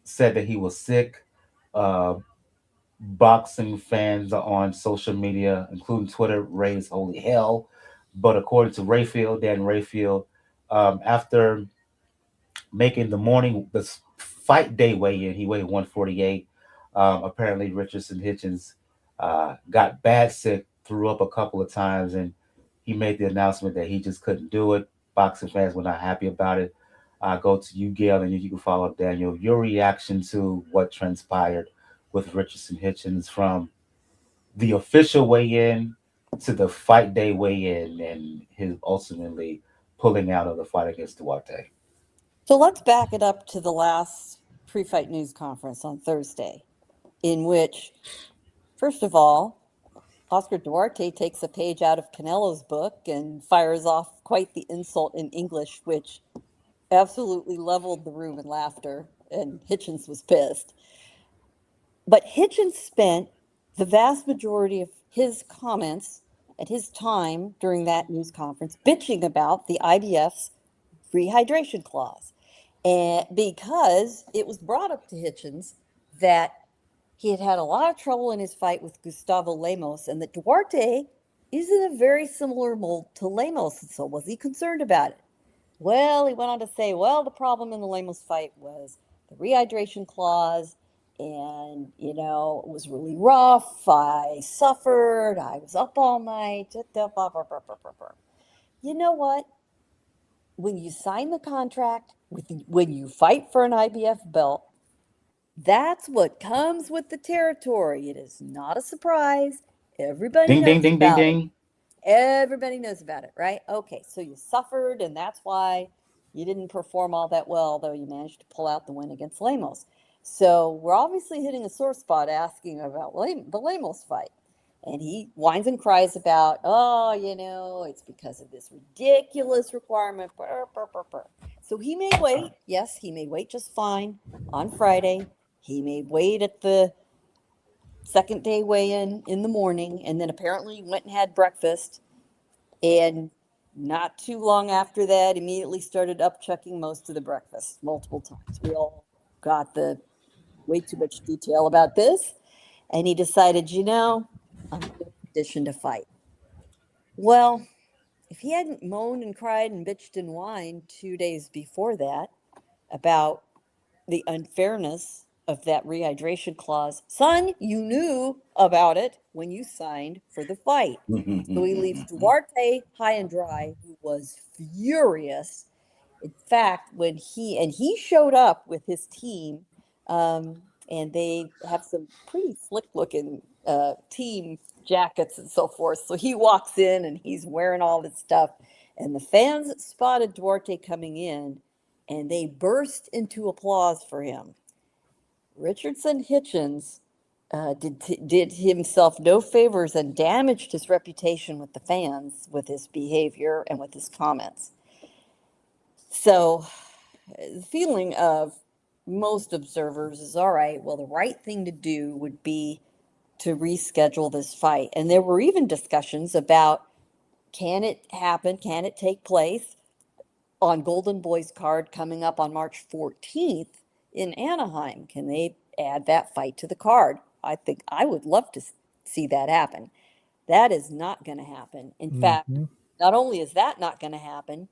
said that he was sick. Uh, Boxing fans on social media, including Twitter, raised holy hell. But according to Dan Rayfield, after making the fight day weigh in, he weighed 148. Apparently, Richardson Hitchins got bad sick, threw up a couple of times, and he made the announcement that he just couldn't do it. Boxing fans were not happy about it. Go to you, Gail, and you can follow up Daniel. Your reaction to what transpired with Richardson Hitchins from the official weigh-in to the fight day weigh-in and his ultimately pulling out of the fight against Duarte. So let's back it up to the last pre-fight news conference on Thursday, in which, first of all, Oscar Duarte takes a page out of Canelo's book and fires off quite the insult in English, which absolutely leveled the room in laughter, and Hitchins was pissed. But Hitchins spent the vast majority of his comments at his time during that news conference bitching about the IBF's rehydration clause. And because it was brought up to Hitchins that he had had a lot of trouble in his fight with Gustavo Lemos, and that Duarte is in a very similar mold to Lemos. And so was he concerned about it? Well, he went on to say, well, the problem in the Lemos fight was the rehydration clause, and, it was really rough. I suffered. I was up all night. You know what? When you sign the contract, when you fight for an IBF belt, that's what comes with the territory. It is not a surprise. Everybody Ding, ding, knows ding, ding, about it. ding. Everybody knows about it, right? Okay, so you suffered, and that's why you didn't perform all that well, although you managed to pull out the win against Lemos. So we're obviously hitting a sore spot asking about the Lemos fight. And he whines and cries about, oh, it's because of this ridiculous requirement. Burr, burr, burr, burr. So he may wait. Yes, he may wait just fine on Friday. He may wait at the second day weigh-in the morning, and then apparently went and had breakfast, and not too long after that immediately started upchucking most of the breakfast multiple times. We all got the way too much detail about this, and he decided, I'm in a condition to fight. Well, if he hadn't moaned and cried and bitched and whined 2 days before that about the unfairness of that rehydration clause, son, you knew about it when you signed for the fight. So he leaves Duarte high and dry, who was furious. In fact, when he showed up with his team, and they have some pretty slick looking team jackets and so forth. So he walks in and he's wearing all this stuff, and the fans spotted Duarte coming in, and they burst into applause for him. Richardson Hitchins did himself no favors and damaged his reputation with the fans with his behavior and with his comments. So the feeling of most observers is, all right, well, the right thing to do would be to reschedule this fight. And there were even discussions about, can it happen? Can it take place on Golden Boy's card coming up on March 14th in Anaheim? Can they add that fight to the card? I think I would love to see that happen. That is not going to happen. In fact, Mm-hmm. not only is that not going to happen,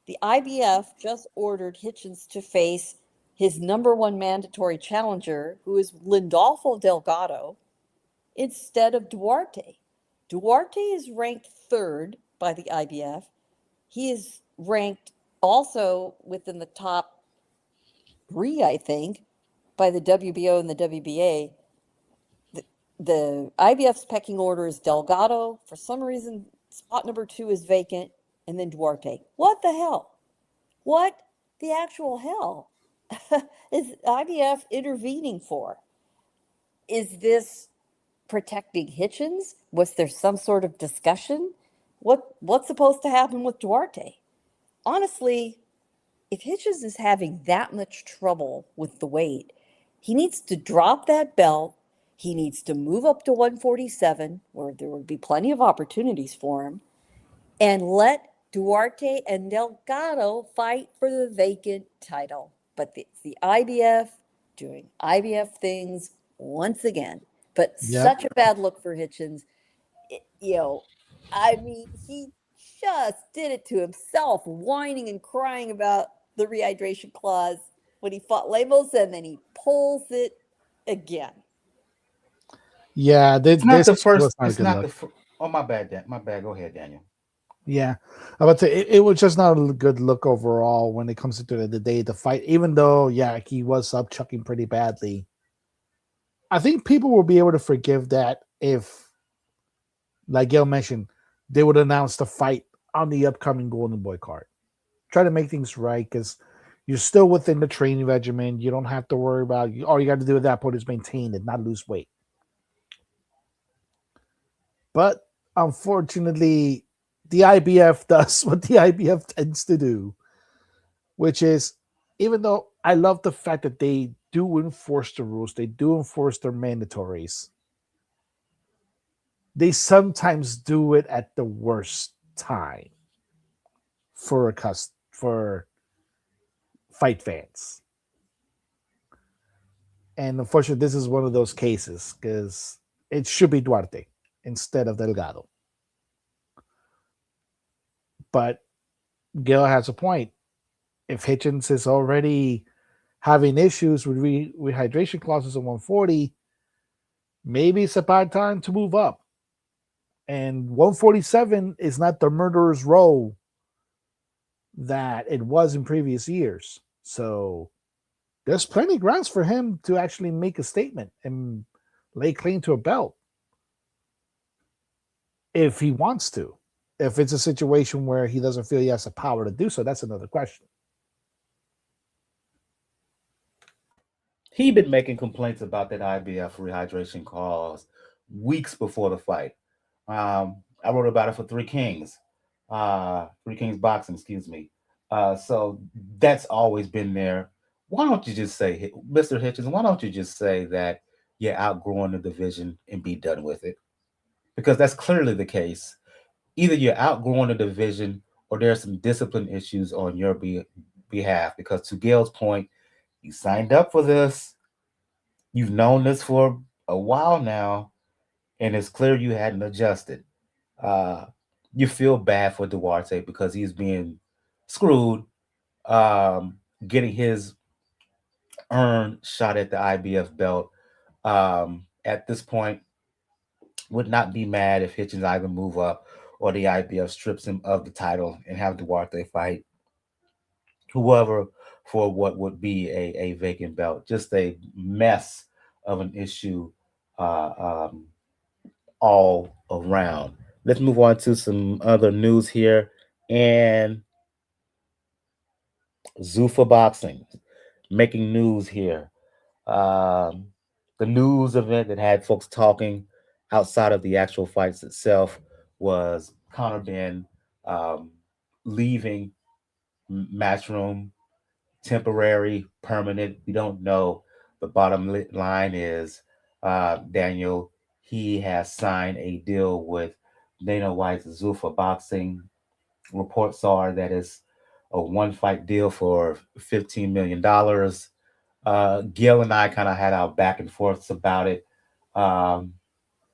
the IBF just ordered Hitchins to face his number one mandatory challenger, who is Lindolfo Delgado, instead of Duarte. Duarte is ranked third by the IBF. He is ranked also within the top three, I think, by the WBO and the WBA. The IBF's pecking order is Delgado. For some reason, spot number 2 is vacant, and then Duarte. What the hell? What the actual hell is IBF intervening for? Is this protecting Hitchins? Was there some sort of discussion? What's supposed to happen with Duarte? Honestly, if Hitchins is having that much trouble with the weight, he needs to drop that belt. He needs to move up to 147, where there would be plenty of opportunities for him, and let Duarte and Delgado fight for the vacant title. But it's the IBF doing IBF things once again. But Yep. such a bad look for Hitchins. You know, I mean, he just did it to himself, whining and crying about the rehydration clause when he fought Lemos, and then he pulls it again. Yeah, It's not the this was first. not a It's good not look. the. Oh, my bad, Dan. My bad. Go ahead, Daniel. Yeah, I would say it was just not a good look overall when it comes to the day the fight. Even though, yeah, he was up chucking pretty badly. I think people will be able to forgive that if, like Gail mentioned, they would announce the fight on the upcoming Golden Boy card. Try to make things right because you're still within the training regimen. You don't have to worry about all you got to do at that point is maintain it, not lose weight. But unfortunately, the IBF does what the IBF tends to do, which is, even though I love the fact that they do enforce the rules, they do enforce their mandatories, they sometimes do it at the worst time for fight fans. And unfortunately, this is one of those cases because it should be Duarte instead of Delgado. But Gil has a point. If Hitchins is already having issues with rehydration clauses at 140, maybe it's about time to move up. And 147 is not the murderer's row that it was in previous years. So there's plenty of grounds for him to actually make a statement and lay claim to a belt if he wants to. If it's a situation where he doesn't feel he has the power to do so, that's another question. He been making complaints about that IBF rehydration clause weeks before the fight. I wrote about it for Three Kings Boxing, excuse me. So that's always been there. Why don't you just say, Mr. Hitchens, why don't you just say that you're outgrowing the division and be done with it? Because that's clearly the case. Either you're outgrowing the division or there's some discipline issues on your behalf. Because to Gail's point, you signed up for this. You've known this for a while now, and it's clear you hadn't adjusted. Uh, you feel bad for Duarte because he's being screwed, getting his earned shot at the IBF belt. At this point, would not be mad if Hitchens either move up or the IBF strips him of the title and have Duarte fight whoever for what would be a vacant belt. Just a mess of an issue uh, um, all around. Let's move on to some other news here. And Zuffa Boxing making news here. Um, the news event that had folks talking outside of the actual fights itself was Conor Benn um, leaving Matchroom, temporary, permanent. We don't know. The bottom line is Daniel. He has signed a deal with Dana White's Zuffa Boxing. Reports are that it's a one fight deal for $15 million. Gil and I kind of had our back and forths about it. Um,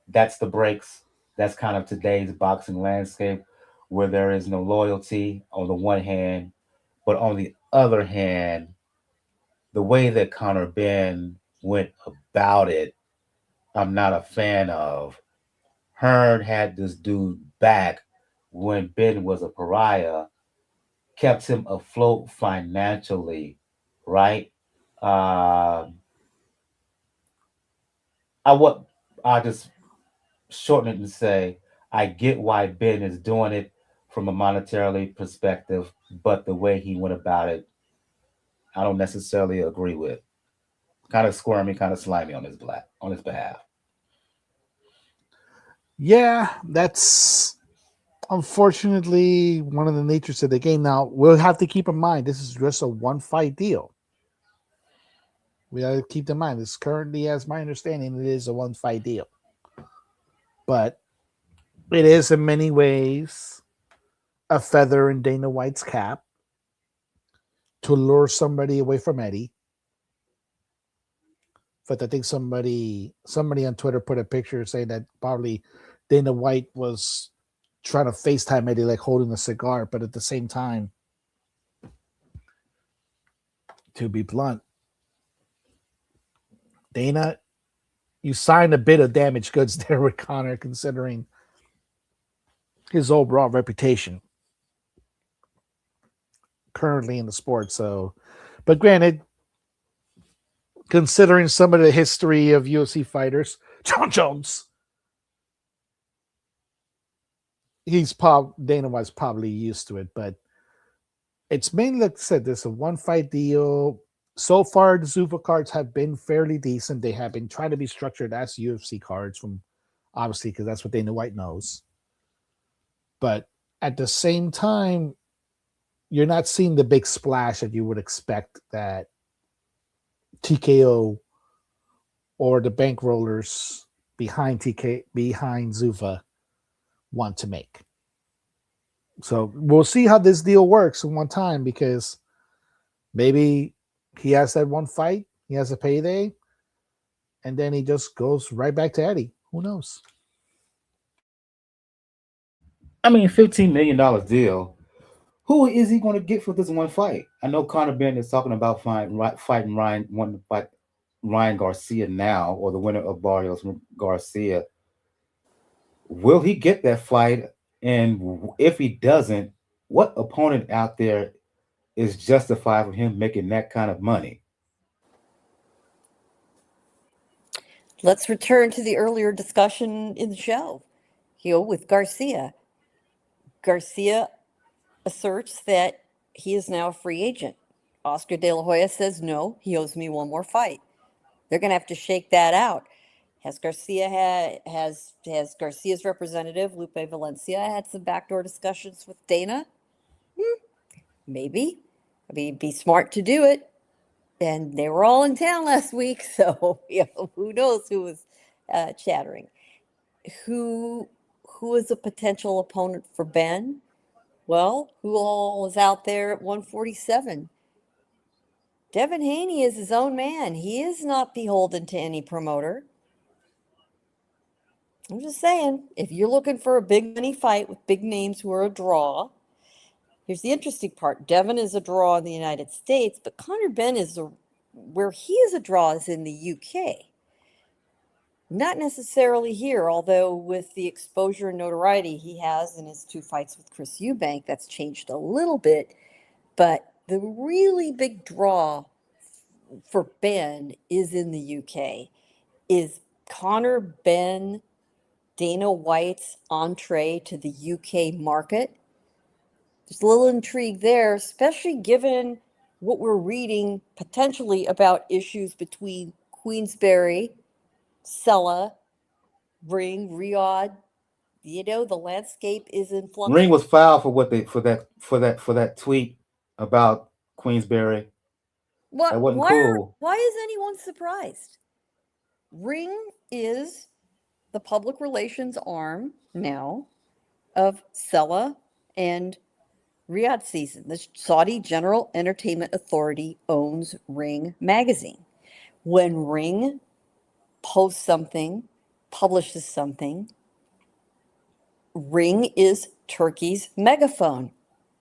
that's the breaks. That's kind of today's boxing landscape where there is no loyalty on the one hand, but on the other hand, the way that Conor Benn went about it, I'm not a fan of. Hearn had this dude back when Ben was a pariah, kept him afloat financially, right? Uh, I what I just shorten it and say I get why Ben is doing it from a monetarily perspective, but the way he went about it, I don't necessarily agree with. Kind of squirmy, kind of slimy on his behalf. Yeah, that's unfortunately one of the natures of the game. Now, we'll have to keep in mind this is just a one fight deal. We got to keep in mind this currently, as my understanding, it is a one fight deal. But it is in many ways a feather in Dana White's cap to lure somebody away from Eddie. But I think somebody on Twitter put a picture saying that probably Dana White was trying to FaceTime Eddie like holding a cigar, but at the same time, to be blunt, Dana, you signed a bit of damaged goods there with Conor, considering his overall reputation currently in the sport. So, but granted, considering some of the history of UFC fighters, John Jones, Dana White's probably used to it, but it's mainly like I said, there's a one fight deal. So far, the Zuffa cards have been fairly decent. They have been trying to be structured as UFC cards, from obviously because that's what Dana White knows. But at the same time, you're not seeing the big splash that you would expect that TKO or the bankrollers behind Zuffa want to make. So we'll see how this deal works in one time, because maybe he has that one fight, he has a payday, and then he just goes right back to Eddie. Who knows? I mean, $15 million deal. Who is he going to get for this one fight? I know Conor Benn is talking about fighting Ryan, wanting to fight Ryan Garcia now, or the winner of Barrios Garcia. Will he get that fight? And if he doesn't, what opponent out there is justified for him making that kind of money? Let's return to the earlier discussion in the show, with Garcia. Garcia asserts that he is now a free agent. Oscar De La Hoya says no, he owes me one more fight. They're going to have to shake that out. Has Garcia's representative Lupe Valencia had some backdoor discussions with Dana? Maybe. I mean, it'd be smart to do it. And they were all in town last week, so who knows who was chattering? Who is a potential opponent for Benn? Well, who all is out there at 147? Devin Haney is his own man. He is not beholden to any promoter. I'm just saying, if you're looking for a big money fight with big names who are a draw, here's the interesting part. Devin is a draw in the United States, but Conor Benn where he is a draw is in the UK. Not necessarily here, although with the exposure and notoriety he has in his 2 fights with Chris Eubank, that's changed a little bit. But the really big draw for Benn is in the UK. Is Conor Benn Dana White's entree to the UK market? There's a little intrigue there, especially given what we're reading potentially about issues between Queensberry, Sella, Ring, Riyadh. The landscape is in flux. Ring was filed for what they for that tweet about Queensberry. That wasn't cool. Why is anyone surprised? Ring is the public relations arm now of Sella and Riyadh Season. The Saudi General Entertainment Authority owns Ring magazine. When Ring posts something, publishes something, Ring is Turkey's megaphone.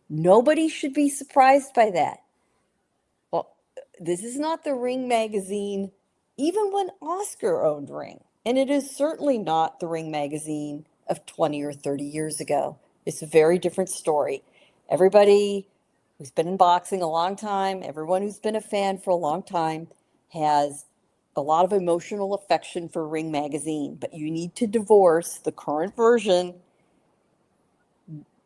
Nobody should be surprised by that. Well, this is not the Ring magazine, even when Oscar owned Ring. And it is certainly not the Ring magazine of 20 or 30 years ago. It's a very different story. Everybody who's been in boxing a long time, everyone who's been a fan for a long time, has a lot of emotional affection for Ring magazine. But you need to divorce the current version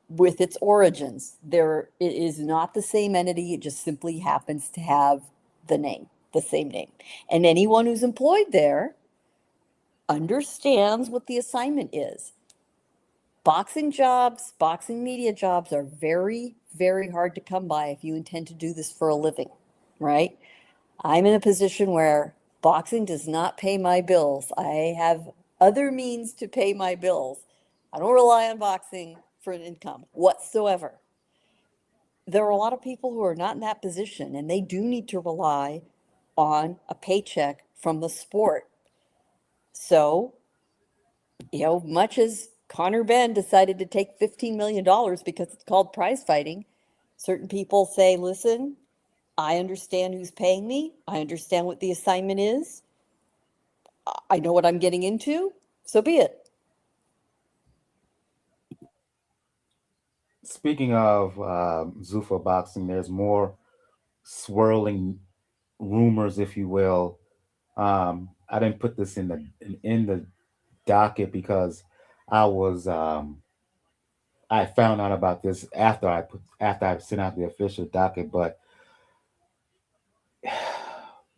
with its origins. It is not the same entity. It just simply happens to have the same name. And anyone who's employed there understands what the assignment is. Boxing jobs, boxing media jobs are very, very hard to come by if you intend to do this for a living, right? I'm in a position where boxing does not pay my bills. I have other means to pay my bills. I don't rely on boxing for an income whatsoever. There are a lot of people who are not in that position, and they do need to rely on a paycheck from the sport. So, much as Conor Benn decided to take $15 million because it's called prize fighting, certain people say, listen, I understand who's paying me. I understand what the assignment is. I know what I'm getting into. So be it. Speaking of Zuffa boxing, there's more swirling rumors, if you will. I didn't put this in the docket because I was I found out about this after I sent out the official docket, but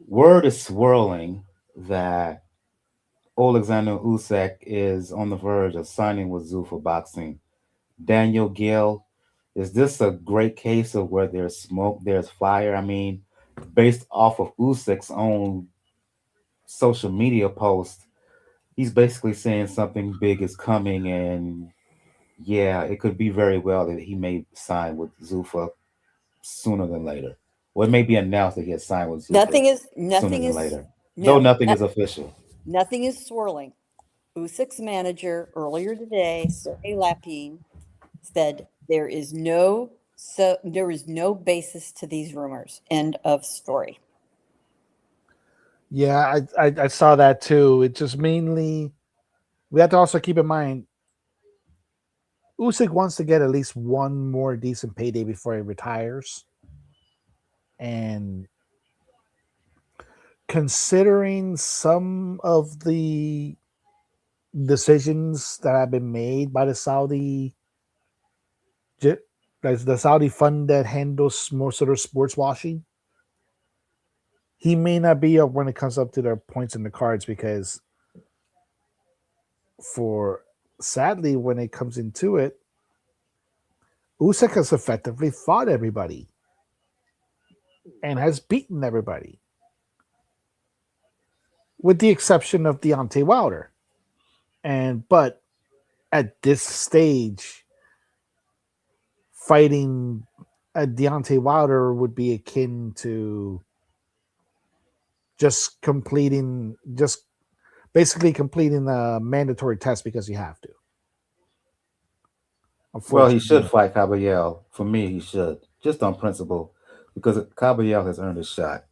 word is swirling that Alexander Usyk is on the verge of signing with Zuffa Boxing. Daniel Gill, is this a great case of where there's smoke, there's fire? I mean, based off of Usyk's own social media post, he's basically saying something big is coming, and yeah, it could be very well that he may sign with Zuffa sooner than later. Or it may be announced that he has signed with Zuffa Nothing sooner is than later. Though no, nothing is official. Nothing is swirling. Usyk's manager earlier today, Sergey Lapine, said there is no basis to these rumors. End of story. Yeah, I saw that too. It just mainly we have to also keep in mind Usyk wants to get at least one more decent payday before he retires, and considering some of the decisions that have been made by the Saudi fund that handles most of their sports washing, he may not be up when it comes up to their points in the cards because for sadly when it comes into it, Usyk has effectively fought everybody and has beaten everybody, with the exception of Deontay Wilder. But at this stage, fighting a Deontay Wilder would be akin to just basically completing a mandatory test because you have to. Well, he should Unfortunately, fight Caballero. For me, he should, just on principle, because Caballero has earned his shot.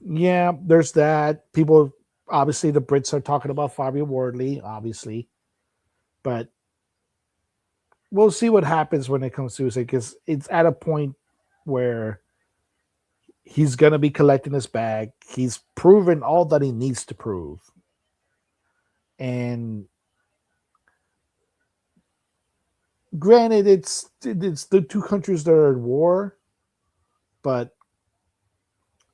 yeah, there's that. People, obviously, the Brits are talking about Fabio Wardley, obviously, but we'll see what happens when it comes to it because it's at a point where he's going to be collecting his bag. He's proven all that he needs to prove. And granted, it's the two countries that are at war, but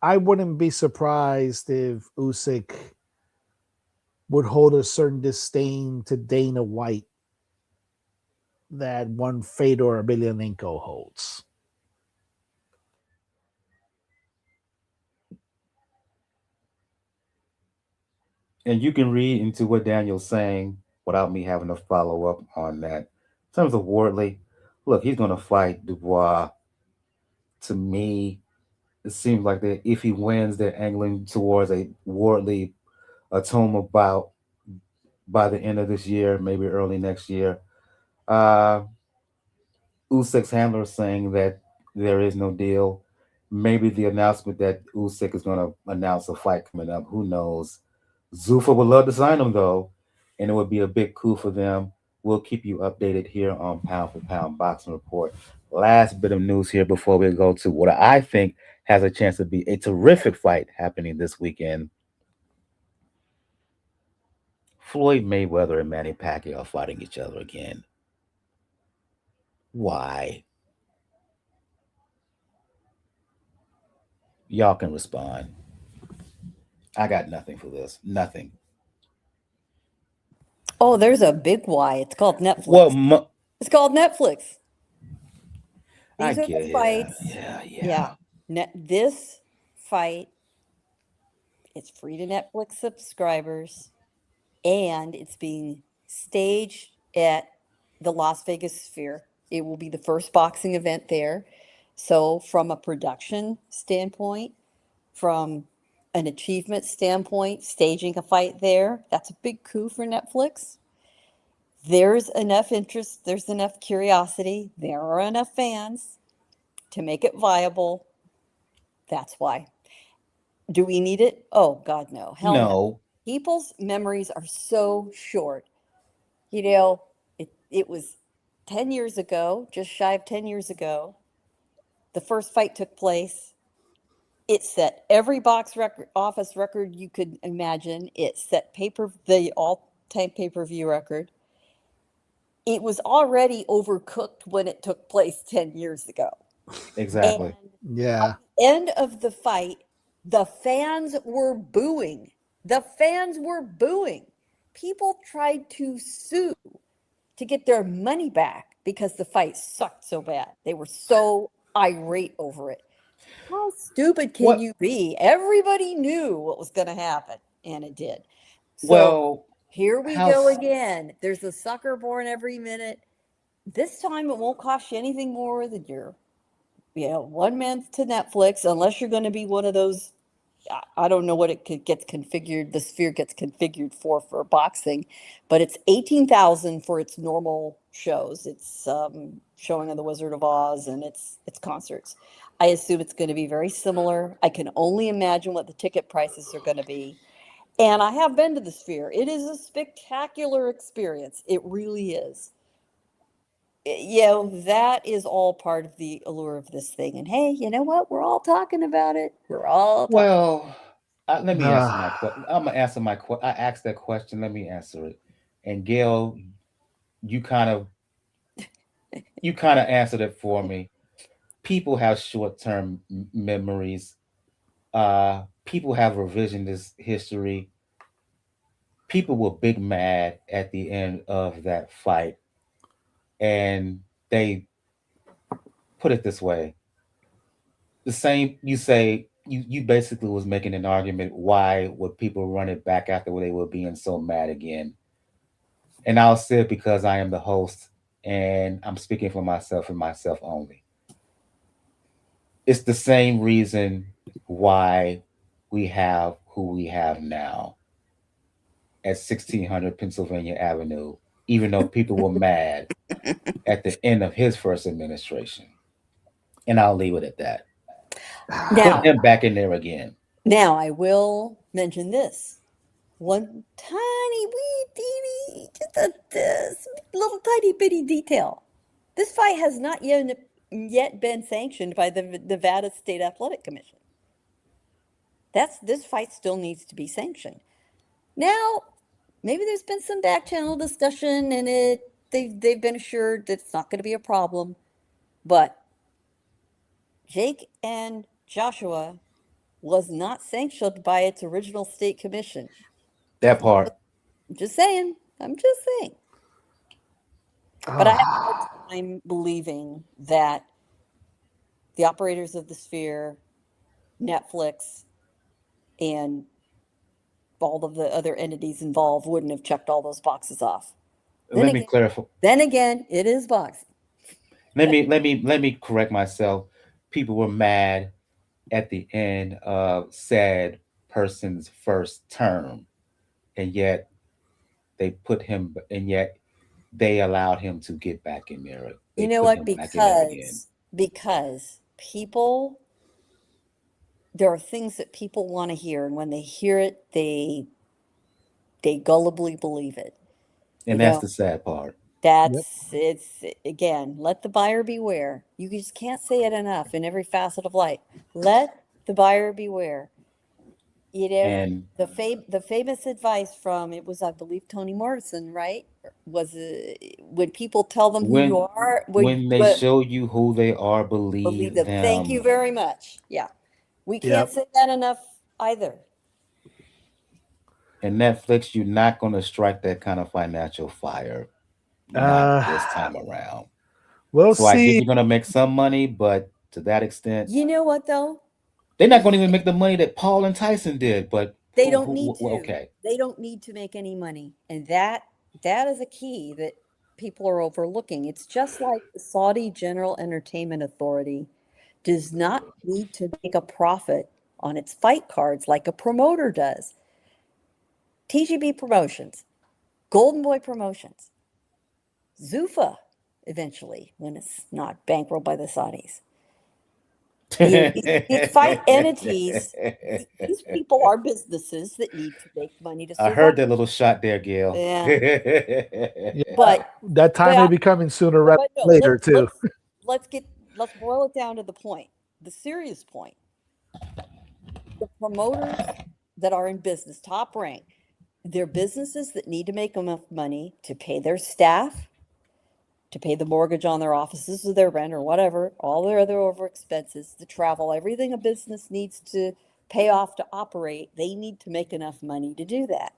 I wouldn't be surprised if Usyk would hold a certain disdain to Dana White that one Fedor Emelianenko holds. And you can read into what Daniel's saying without me having to follow up on that. In terms of Wardley, look, he's going to fight Dubois. To me, it seems like that if he wins, they're angling towards a Wardley Atoma bout by the end of this year, maybe early next year. Uh, Usyk's handler saying that there is no deal. Maybe the announcement that Usyk is going to announce a fight coming up. Who knows? Zuffa would love to sign him though, and it would be a big coup for them. We'll keep you updated here on Pound for Pound Boxing Report. Last bit of news here before we go to what I think has a chance to be a terrific fight happening this weekend. Floyd Mayweather and Manny Pacquiao are fighting each other again. Why? Y'all can respond. I got nothing for this. Nothing. Oh, there's a big why. It's called Well, Netflix. It's called Netflix. I These are get the yeah, fights. yeah. This fight, it's free to Netflix subscribers, and it's being staged at the Las Vegas Sphere. It will be the first boxing event there. So, from a production standpoint, from an achievement standpoint, staging a fight there, that's a big coup for Netflix. There's enough interest, there's enough curiosity, there are enough fans to make it viable. That's why. Do we need it? Oh, God, no. Hell no. No, People's memories are so short. You know, it was 10 years ago, just shy of 10 years ago, the first fight took place. It set every office record you could imagine. It set the all-time pay-per-view record. It was already overcooked when it took place 10 years ago. And exactly. Yeah. at the end of the fight, the fans were booing. The fans were booing. People tried to sue to get their money back because the fight sucked so bad. They were so irate over it. How stupid can What? you be? Everybody knew what was going to happen, and it did. So Well, here we how? go again. There's a sucker born every minute. This time it won't cost you anything more than your 1 month to Netflix, unless you're going to be one of those I don't know what gets configured. The Sphere gets configured for boxing, but it's 18,000 for its normal shows. It's showing of the Wizard of Oz and its concerts. I assume it's going to be very similar. I can only imagine what the ticket prices are going to be. And I have been to the Sphere. It is a spectacular experience. It really is. That is all part of the allure of this thing. And hey, you know what? We're all talking about it. We're all talking. Well, let me answer my Ah, question. I'm gonna answer my question. I asked that question. Let me answer it. And Gail, you kind of you kind of answered it for me. People have short-term memories. People have revisionist history. People were big mad at the end of that fight, and they put it this way: the same. You say you basically was making an argument. Why would people run it back after they were being so mad again? And I'll say it because I am the host, and I'm speaking for myself and myself only. It's the same reason why we have who we have now at 1600 Pennsylvania Avenue, even though people were mad at the end of his first administration. And I'll leave it at that. Put Now, him back in there again. now I will mention this. One tiny wee teeny, just this little tiny bitty detail. This fight has not yet been sanctioned by the Nevada State Athletic Commission. This fight still needs to be sanctioned. Now, maybe there's been some back channel discussion, and they've been assured that it's not going to be a problem. But Jake and Joshua was not sanctioned by its original state commission. That part. I'm just saying. I'm just saying. But I have a hard time believing that the operators of the Sphere, Netflix, and all of the other entities involved wouldn't have checked all those boxes off. Let me clarify. Then again, it is boxing. Let me correct myself. People were mad at the end of said person's first term, and yet they allowed him to get back in there. They You know put what? him back in there again. Because people, there are things that people want to hear, and when they hear it, they gullibly believe it. And that's the sad part. It's again, let the buyer beware. You just can't say it enough in every facet of life. Let the buyer beware. And The famous advice from, it was, I believe, Toni Morrison, right? Was when people tell them who you are, when they show you who they are, believe believe them. Thank you them. very much. Yeah, we can't say that enough either. And Netflix, you're not going to strike that kind of financial fire, not uh, this time around. we'll So I get see. you're going to make some money, but to that extent, You know what though? they're not going to even make the money that Paul and Tyson did. But They don't need to. okay. They don't need to make any money, and that is a key that people are overlooking. It's just like the Saudi General Entertainment Authority does not need to make a profit on its fight cards like a promoter does. TGB Promotions, Golden Boy Promotions, Zuffa, eventually, when it's not bankrolled by the Saudis. These fight entities, these people are businesses that need to make money to I survive. heard that little shot there, Gail. Yeah. Yeah, But that time may be coming sooner rather but no, than later too. let's boil it down to the point, the serious point. The promoters that are in business, top rank, they're businesses that need to make enough money to pay their staff, to pay the mortgage on their offices or their rent or whatever, all their other over expenses, the travel, everything a business needs to pay off to operate. They need to make enough money to do that.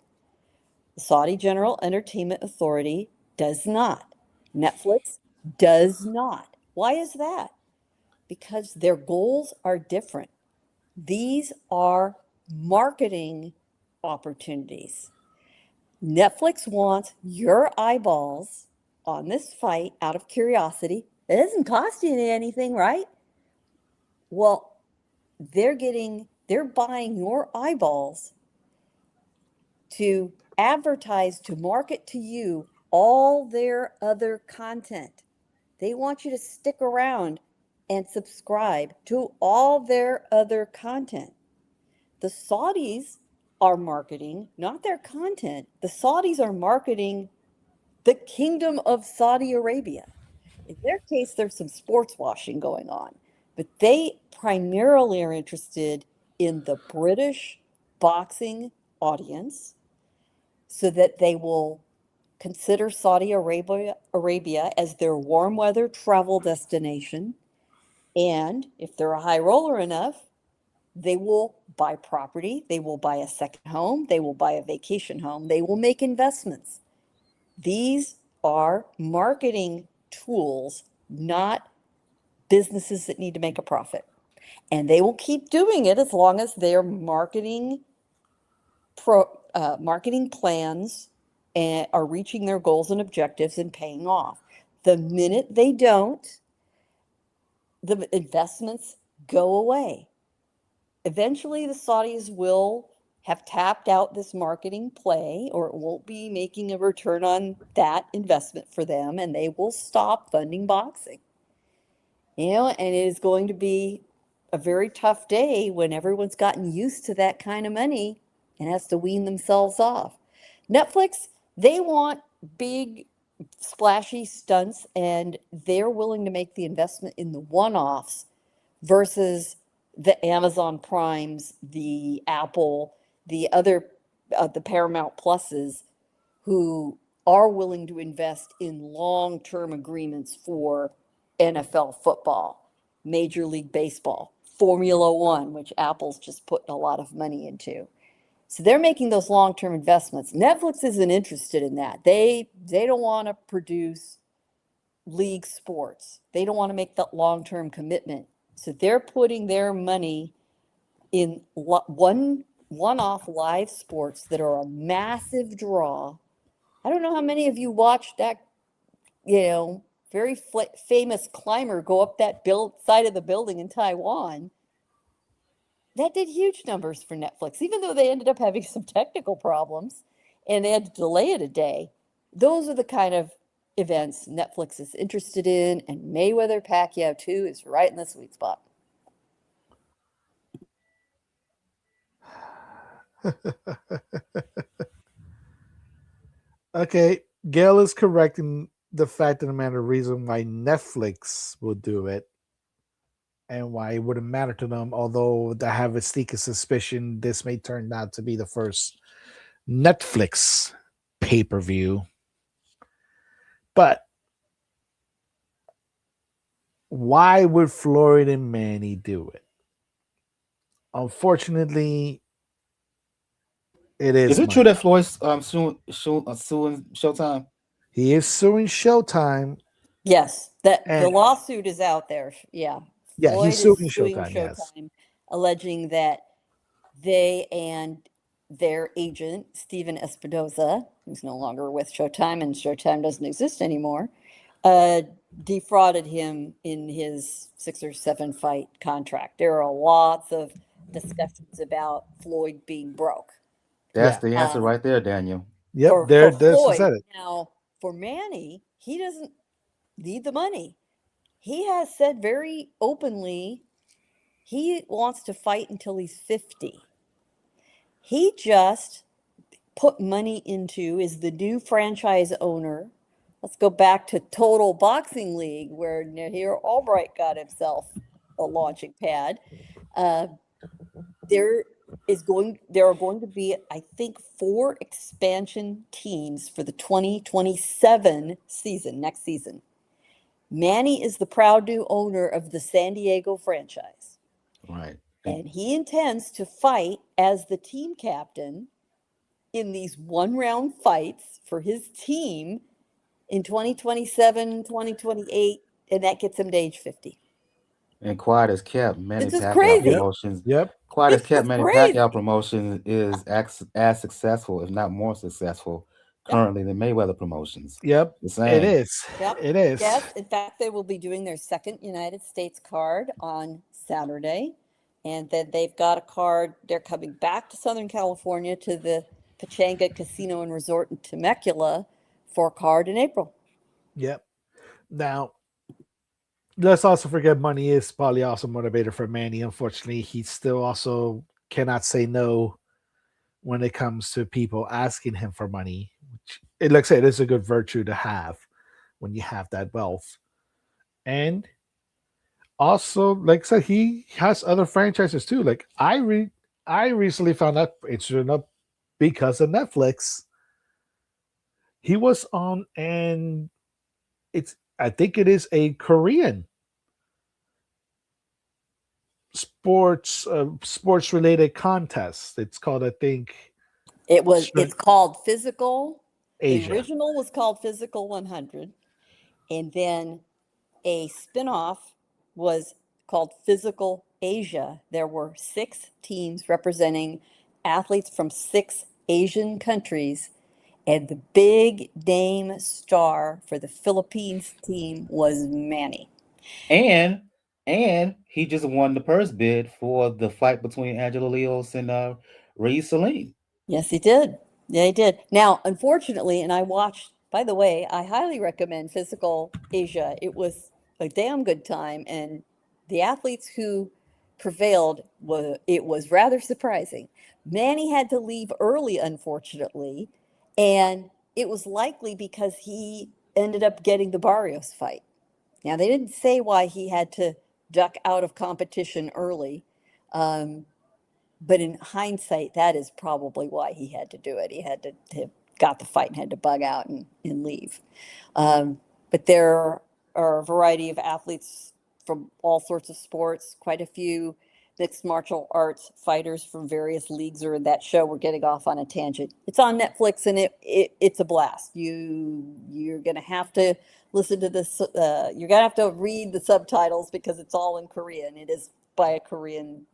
The Saudi General Entertainment Authority does not. Netflix does not. Why is that? Because their goals are different. These are marketing opportunities. Netflix wants your eyeballs on this fight out of curiosity. It doesn't cost you anything, right? Well, they're getting They're buying your eyeballs to advertise, to market to you all their other content. They want you to stick around and subscribe to all their other content. The Saudis are marketing, not their content. The Saudis are marketing the Kingdom of Saudi Arabia. In their case, there's some sports washing going on, but they primarily are interested in the British boxing audience so that they will consider Saudi Arabia as their warm weather travel destination. And if they're a high roller enough, they will buy property, they will buy a second home, they will buy a vacation home, they will make investments. These are marketing tools, not businesses that need to make a profit. And they will keep doing it as long as their marketing plans are reaching their goals and objectives and paying off. The minute they don't, the investments go away. Eventually, the Saudis will have tapped out this marketing play, or it won't be making a return on that investment for them, and they will stop funding boxing. And it is going to be a very tough day when everyone's gotten used to that kind of money and has to wean themselves off. Netflix, they want big, splashy stunts, and they're willing to make the investment in the one-offs versus the Amazon Primes, the Apple, the other, the Paramount Pluses, who are willing to invest in long-term agreements for NFL football, Major League Baseball, Formula One, which Apple's just putting a lot of money into. So they're making those long-term investments. Netflix isn't interested in that. They don't want to produce league sports. They don't want to make that long-term commitment. So they're putting their money in one-off live sports that are a massive draw. I don't know how many of you watched that, very famous climber go up that side of the building in Taiwan. That did huge numbers for Netflix, even though they ended up having some technical problems and they had to delay it a day. Those are the kind of events Netflix is interested in, and Mayweather Pacquiao 2 is right in the sweet spot. Okay, Gail is correct in the fact of the matter reason why Netflix will do it and why it wouldn't matter to them, although I have a sneaky suspicion this may turn out to be the first Netflix pay-per-view. But why would Floyd and Manny do it? Unfortunately, it is. Is it true that Floyd's suing Showtime? He is suing Showtime. Yes, the lawsuit is out there. Yeah. Yeah, Floyd he's suing is Showtime, yes. alleging that they and their agent, Steven Espinoza, who's no longer with Showtime and Showtime doesn't exist anymore, defrauded him in his 6 or 7 fight contract. There are lots of discussions about Floyd being broke. That's the answer right there, Daniel. Yep, for Floyd. Said it. Now, for Manny, he doesn't need the money. He has said very openly he wants to fight until he's 50. He just put money into, is the new franchise owner. Let's go back to Total Boxing League, where Nahir Albright got himself a launching pad. There are going to be, I think, 4 expansion teams for the 2027 season, next season. Manny is the proud new owner of the San Diego franchise. Right. And he intends to fight as the team captain in these 1-round fights for his team in 2027, 2028, and that gets him to age 50. And quiet as kept, Manny Pacquiao promotions. Yep. Quiet as kept, Manny Pacquiao promotion is as successful, if not more successful, currently than Mayweather promotions. Yep. The same. It is. Yep. It is. Yes. In fact, they will be doing their second United States card on Saturday. And then they've got a card. They're coming back to Southern California to the Pachanga Casino and Resort in Temecula for a card in April. Yep. Now, let's also forget money is probably also motivator for Manny. Unfortunately, he still also cannot say no when it comes to people asking him for money. Which, like I said, is a good virtue to have when you have that wealth. And also, like I said, he has other franchises too. Like I recently found out interesting enough because of Netflix. He was on, and it's I think it is a Korean sports related contest. It's called, I think, It's called Physical. The Asia. original was called Physical 100. And then a spinoff was called Physical Asia. There were 6 teams representing athletes from 6 Asian countries. And the big name star for the Philippines team was Manny. And he just won the purse bid for the fight between Angela Leos and Ray Celine. Yes, he did. Yeah, he did. Now, unfortunately, and I watched, by the way, I highly recommend Physical Asia. It was a damn good time, and the athletes who prevailed it was rather surprising. Manny had to leave early, unfortunately, and it was likely because he ended up getting the Barrios fight. Now, they didn't say why he had to duck out of competition early. Um, but in hindsight, that is probably why he had to do it. He had to got the fight and had to bug out and leave. But there are a variety of athletes from all sorts of sports, quite a few mixed martial arts fighters from various leagues are in that show. We're getting off on a tangent. It's on Netflix and it's a blast. You're gonna have to listen to this. You're gonna have to read the subtitles because it's all in Korean. It is by a Korean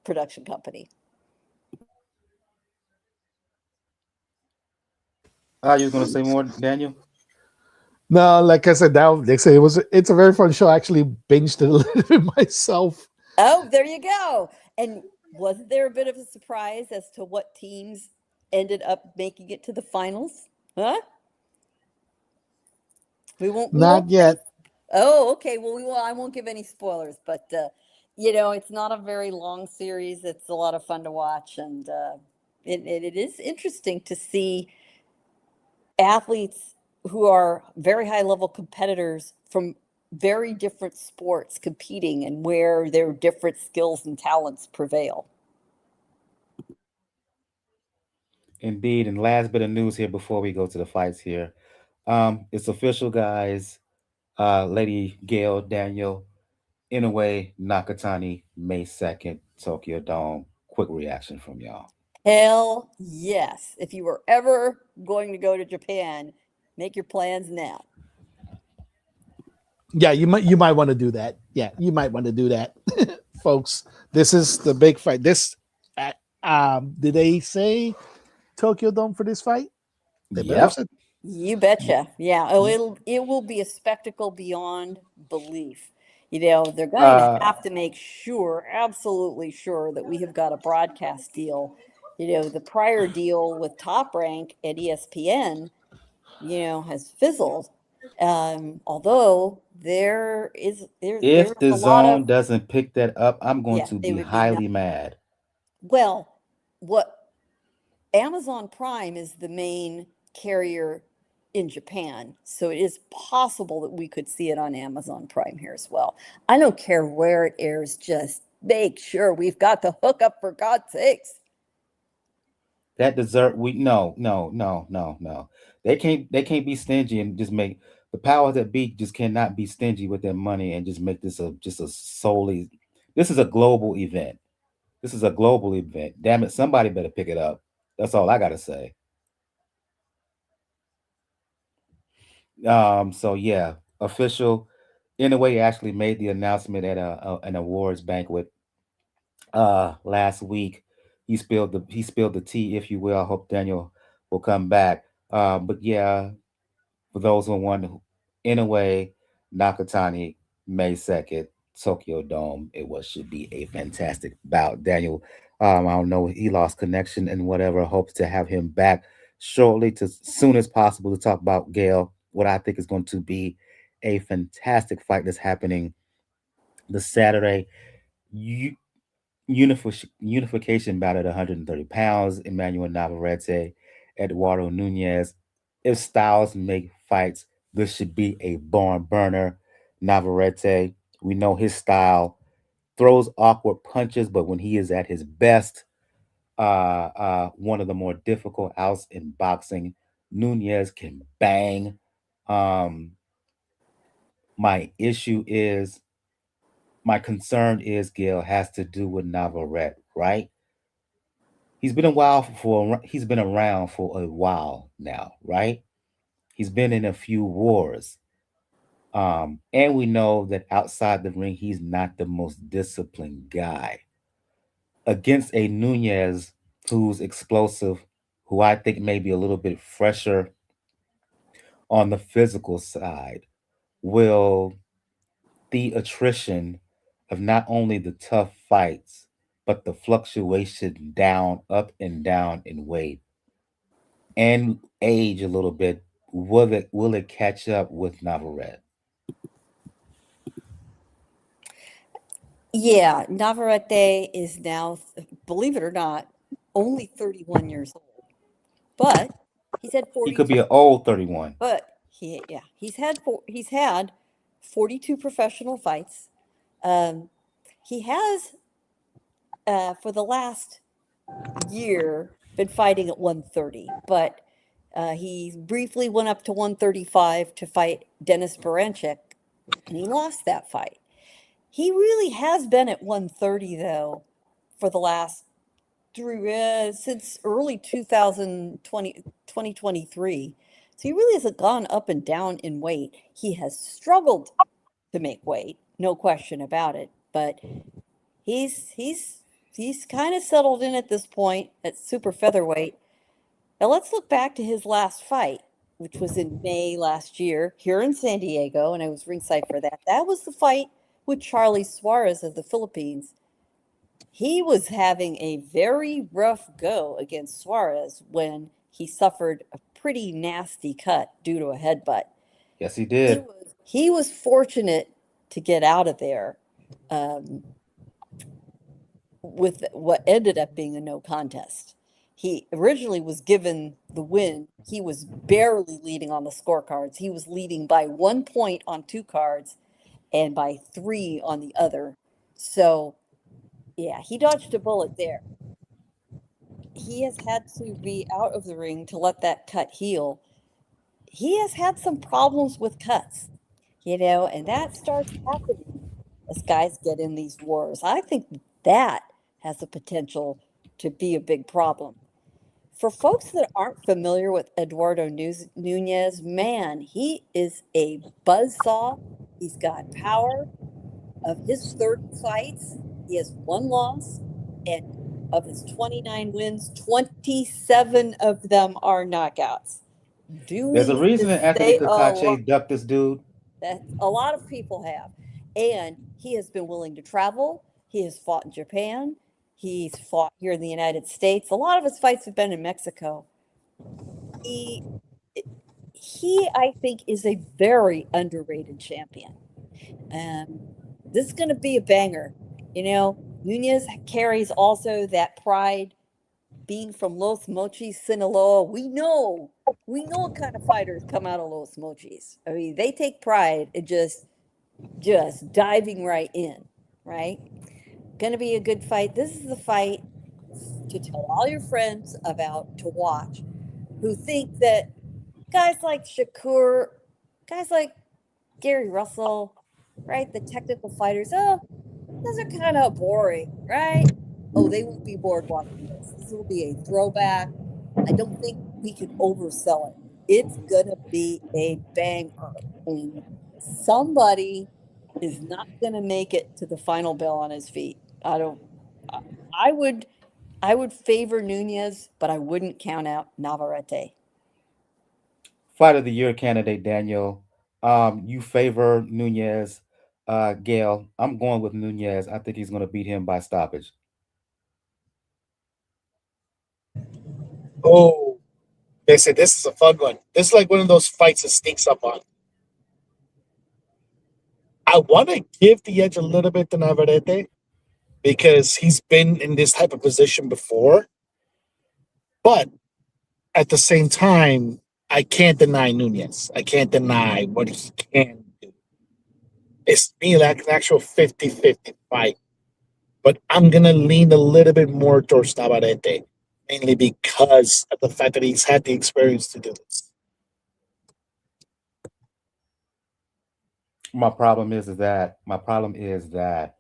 production company. Ah, you was gonna say more, Daniel? No, like I said, now like I said, it's a very fun show. I actually binged it a little bit myself. Oh, there you go. And wasn't there a bit of a surprise as to what teams ended up making it to the finals? Huh? We Not won't give any. yet. Oh, okay. Well, I won't give any spoilers, but it's not a very long series. It's a lot of fun to watch, and it is interesting to see athletes who are very high level competitors from very different sports competing and where their different skills and talents prevail. Indeed. And last bit of news here before we go to the fights here. It's official, guys. Lady Gail Daniel, Inoue Nakatani, May 2nd, Tokyo Dome. Quick reaction from y'all. Hell yes. If you were ever going to go to Japan, make your plans now. Yeah, you might want to do that. Yeah, you might want to do that, folks. This is the big fight. Did they say Tokyo Dome for this fight? They better have Yep. said. You betcha. Yeah. Oh, it will be a spectacle beyond belief. They're going to Uh, have to make sure, absolutely sure, that we have got a broadcast deal. The prior deal with Top Rank at ESPN, has fizzled. Although there's if the a lot zone of, doesn't pick that up, I'm going yeah, to they be would be not. highly mad. Well, what Amazon Prime is the main carrier in Japan, so it is possible that we could see it on Amazon Prime here as well. I don't care where it airs, just make sure we've got the hookup for God's sakes. That dessert we no, no, no, no, no. They can't be stingy and just make the powers that be just cannot be stingy with their money and just make this a just a solely this is a global event. This is a global event. Damn it, somebody better pick it up. That's all I gotta say. So yeah, official in a way actually made the announcement at an awards banquet last week. He spilled the tea, if you will. I hope Daniel will come back. But yeah, for those who wonder, in a way, Nakatani, May 2nd, Tokyo Dome. It was should be a fantastic bout. Daniel, I don't know, he lost connection and whatever. Hopes to have him back shortly, to soon as possible, to talk about Gail. What I think is going to be a fantastic fight that's happening this Saturday. U- unification bout at 130 pounds. Emmanuel Navarrete, Eduardo Nunez. If styles make fights, this should be a barn burner. Navarrete, we know his style, throws awkward punches, but when he is at his best, one of the more difficult outs in boxing. Nunez can bang. Um, my issue is, my concern is, Gil, has to do with Navarrete, right? He's been around for a while now, right? He's been in a few wars. And we know that outside the ring, he's not the most disciplined guy. Against a Nunez who's explosive, who I think may be a little bit fresher on the physical side, will the attrition of not only the tough fights, but the fluctuation down, up and down in weight and age a little bit, will it catch up with Navarrete? Yeah, Navarrete is now, believe it or not, only 31 years old, but he's had He could 42. be an old 31. But he's had 42 professional fights. Um, he has for the last year been fighting at 130, but he briefly went up to 135 to fight Dennis Baranchik, and he lost that fight. He really has been at 130 though for the last through since early 2020 2023. So he really hasn't gone up and down in weight. He has struggled to make weight, no question about it, but he's he's he's kind of settled in at this point at super featherweight. Now let's look back to his last fight, which was in May last year here in San Diego, and I was ringside for that. That was the fight with Charlie Suarez of the Philippines. He was having a very rough go against Suarez when he suffered a pretty nasty cut due to a headbutt. Yes, he He did. was fortunate to get out of there um, with what ended up being a no contest. He originally was given the win. He was barely leading on the scorecards. He was leading by 1 point on two cards and by three on the other. So, yeah, he dodged a bullet there. He has had to be out of the ring to let that cut heal. He has had some problems with cuts, and that starts happening as guys get in these wars. I think that has the potential to be a big problem. For folks that aren't familiar with Eduardo Nunez, man, he is a buzzsaw. He's got power. Of his 30 fights, he has one loss, and of his 29 wins, 27 of them are knockouts. Do we There's a need to reason that Anthony say a lot? Kakache ducked this dude. That a lot of people have. And he has been willing to travel. He has fought in Japan. He's fought here in the United States. A lot of his fights have been in Mexico. He he I think is a very underrated champion. Um, this is going to be a banger. Nunez carries also that pride, being from Los Mochis, Sinaloa. We know what kind of fighters come out of Los Mochis. I mean, they take pride in just diving right in, right? Going to be a good fight. This is the fight to tell all your friends about to watch, who think that guys like Shakur, guys like Gary Russell, right? The technical fighters, oh, those are kind of boring, right? Oh, they won't be bored watching this. This will be a throwback. I don't think we can oversell it. It's going to be a banger. And somebody is not going to make it to the final bell on his feet. I don't, I I would, I would favor Nunez, but I wouldn't count out Navarrete. Fight of the year candidate, Daniel. You favor Nunez. Gail, I'm going with Nunez. I think he's going to beat him by stoppage. Oh, they said this is a fun one. This is like one of those fights that sneaks up on. I want to give the edge a little bit to Navarrete because he's been in this type of position before. But at the same time, I can't deny Nunez. I can't deny what he can do. It's me like an actual 50-50 fight. But I'm going to lean a little bit more towards Navarrete, mainly because of the fact that he's had the experience to do this. My problem is that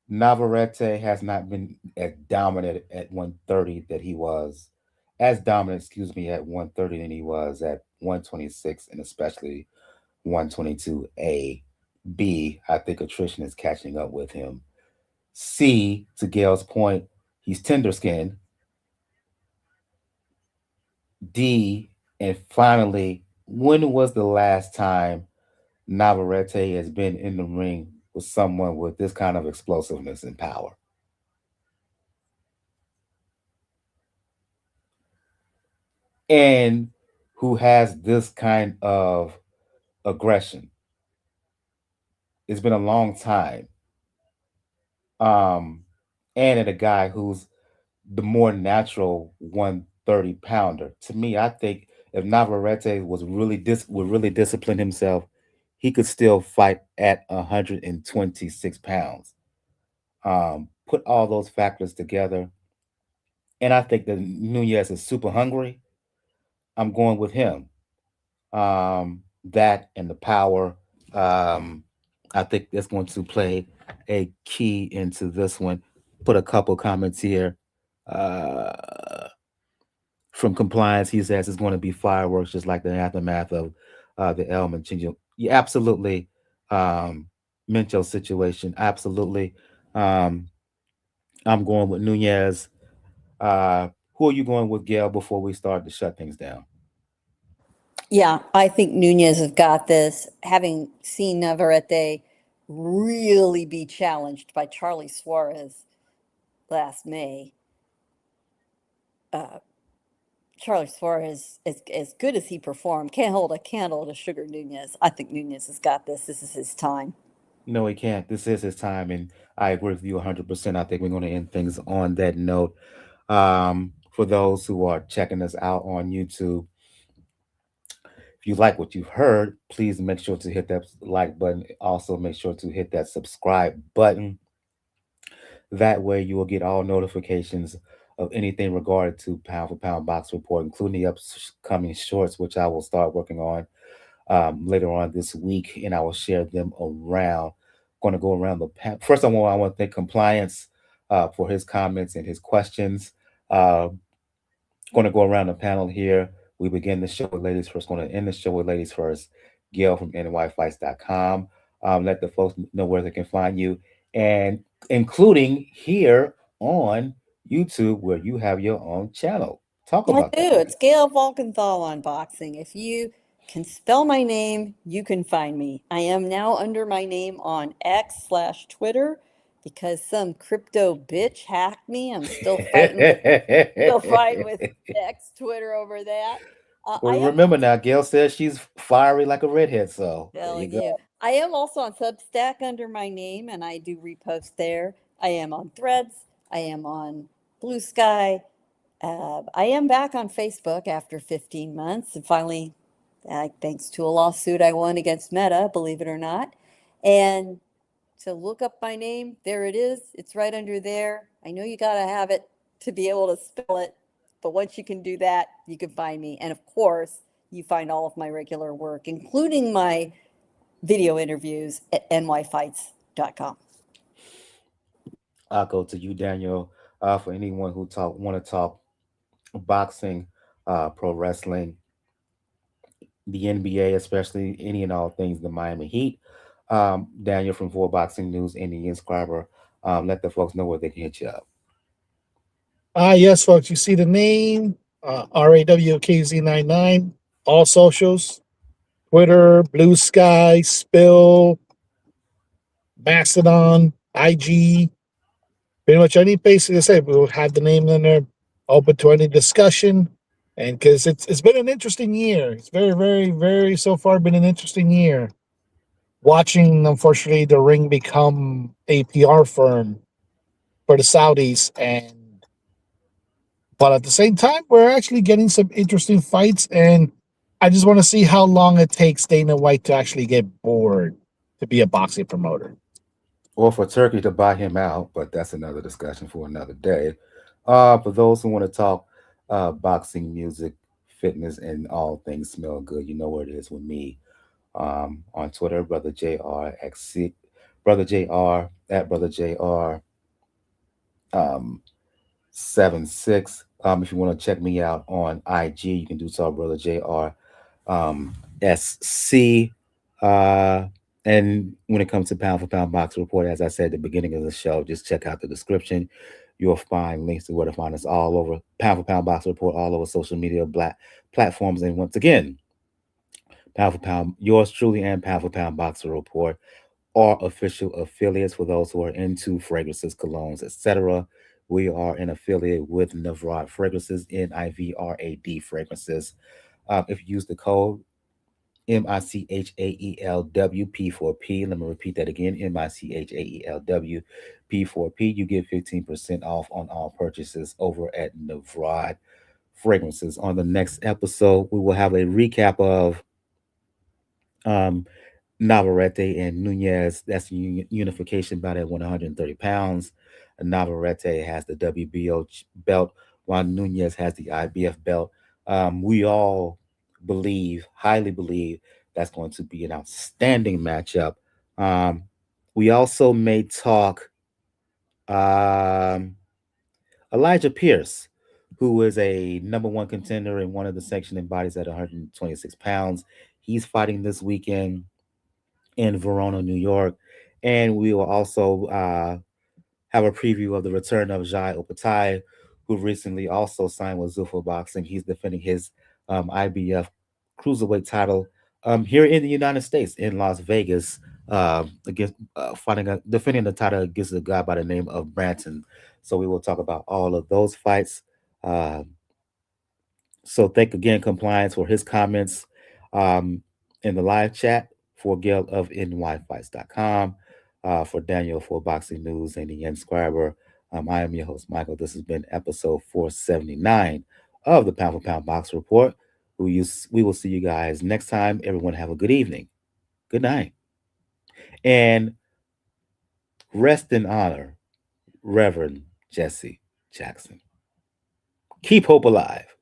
Navarrete has not been as dominant at 130 that he was, as dominant, excuse me, at 130 than he was at 126 and especially 122A. B, I think attrition is catching up with him. C, to Gail's point, he's tender skinned. D, and finally, when was the last time Navarrete has been in the ring with someone with this kind of explosiveness and power? And who has this kind of aggression? It's been a long time. Um, and at a guy who's the more natural 130 pounder. To me, I think if Navarrete would really discipline himself, he could still fight at 126 pounds. Put all those factors together, and I think that Nunez is super hungry. I'm going with him. That and the power. Um, I think that's going to play a key into this one. Put a couple comments here. Uh, from compliance, he says it's going to be fireworks, just like the aftermath of the Elman Chinjo. Yeah, absolutely. Um, Mincho situation, absolutely. Um, I'm going with Nunez. Who are you going with, Gail, before we start to shut things down? Yeah, I think Nunez has got this. Having seen Navarrete really be challenged by Charlie Suarez last May, uh, Charlie Suarez, as good as he performed, can't hold a candle to Sugar Nunez. I think Nunez has got this. This is his time. No, he can't. This is his time, and I agree with you 100%. I think we're going to end things on that note. For those who are checking us out on YouTube, if you like what you've heard, please make sure to hit that like button. Also, make sure to hit that subscribe button. That way, you will get all notifications of anything regarding to Pound for Pound Box Report, including the upcoming shorts, which I will start working on later on this week, and I will share them around. Going to go around the first. I want to thank Compliance for his comments and his questions. Uh, Going to go around the panel here. We begin the show with ladies first. Going to end the show with ladies first. Gail from nyfights.com. Let the folks know where they can find you, and including here on YouTube, where you have your own channel. Talk I about do. that. It's Gail Volkenthal on boxing. If you can spell my name, you can find me. I am now under my name on X/Twitter because some crypto bitch hacked me. I'm still fighting with X Twitter over that. I Well, am remember now, Gail says she's fiery like a redhead, so there you telling go. you. I am also on Substack under my name, and I do repost there. I am on Threads. I am on Blue Sky. I am back on Facebook after 15 months, and finally, thanks to a lawsuit I won against Meta, believe it or not. And so look up my name. There it is. It's right under there. I know you got to have it to be able to spell it, but once you can do that, you can find me. And of course, you find all of my regular work, including my video interviews at nyfights.com. I'll go to you, Daniel, for anyone who want to talk boxing, pro wrestling, the NBA, especially any and all things the Miami Heat. Daniel from For Boxing News, Indian Scriber. Let the folks know where they can hit you up. Yes, folks, you see the name, RAWKZ99, all socials. Twitter, Blue Sky, Spill, Mastodon, IG, pretty much any place to say we'll have the name in there, open to any discussion. And because it's been an interesting year, it's very, very, very so far been an interesting year. Watching, unfortunately, the ring become a PR firm for the Saudis, and but at the same time, we're actually getting some interesting fights, and I just want to see how long it takes Dana White to actually get bored to be a boxing promoter. Or for Turkey to buy him out, but that's another discussion for another day. For those who want to talk boxing, music, fitness, and all things smell good, you know where it is with me. On Twitter, Brother JR XC, Brother JR at Brother JR um, 76. If you want to check me out on IG, you can do so, Brother JR SC. Uh, and when it comes to pound for pound box report, as I said at the beginning of the show, just check out the description. You'll find links to where to find us all over pound for pound box report, all over social media black platforms. And once again, pound for pound, yours truly and pound for pound boxer report are official affiliates for those who are into fragrances, colognes, etc. We are an affiliate with Navarrete Fragrances, Nivrad Fragrances. If you use the code MICHAELWP4P. Let me repeat that again. MICHAELWP4P. You get 15% off on all purchases over at Navarrete Fragrances. On the next episode, we will have a recap of um, Navarrete and Nunez. That's unification bout at 130 pounds. Navarrete has the WBO belt, while Nunez has the IBF belt. We all highly believe, that's going to be an outstanding matchup. Um, we also may talk um, Elijah Pierce, who is a number one contender in one of the sanctioning bodies at 126 pounds. He's fighting this weekend in Verona, New York. And we will also have a preview of the return of Jai Opatai, who recently also signed with Zuffa Boxing. He's defending his IBF cruiserweight title here in the United States, in Las Vegas, against defending the title against a guy by the name of Branton. So we will talk about all of those fights. Uh, so thank again, Compliance, for his comments um, in the live chat, for Gail of nyfights.com, for Daniel for Boxing News and the Inscriber. I am your host, Michael. This has been episode 479 of the Pound for Pound Box Report. We will see you guys next time. Everyone have a good evening. Good night. And rest in honor, Reverend Jesse Jackson. Keep hope alive.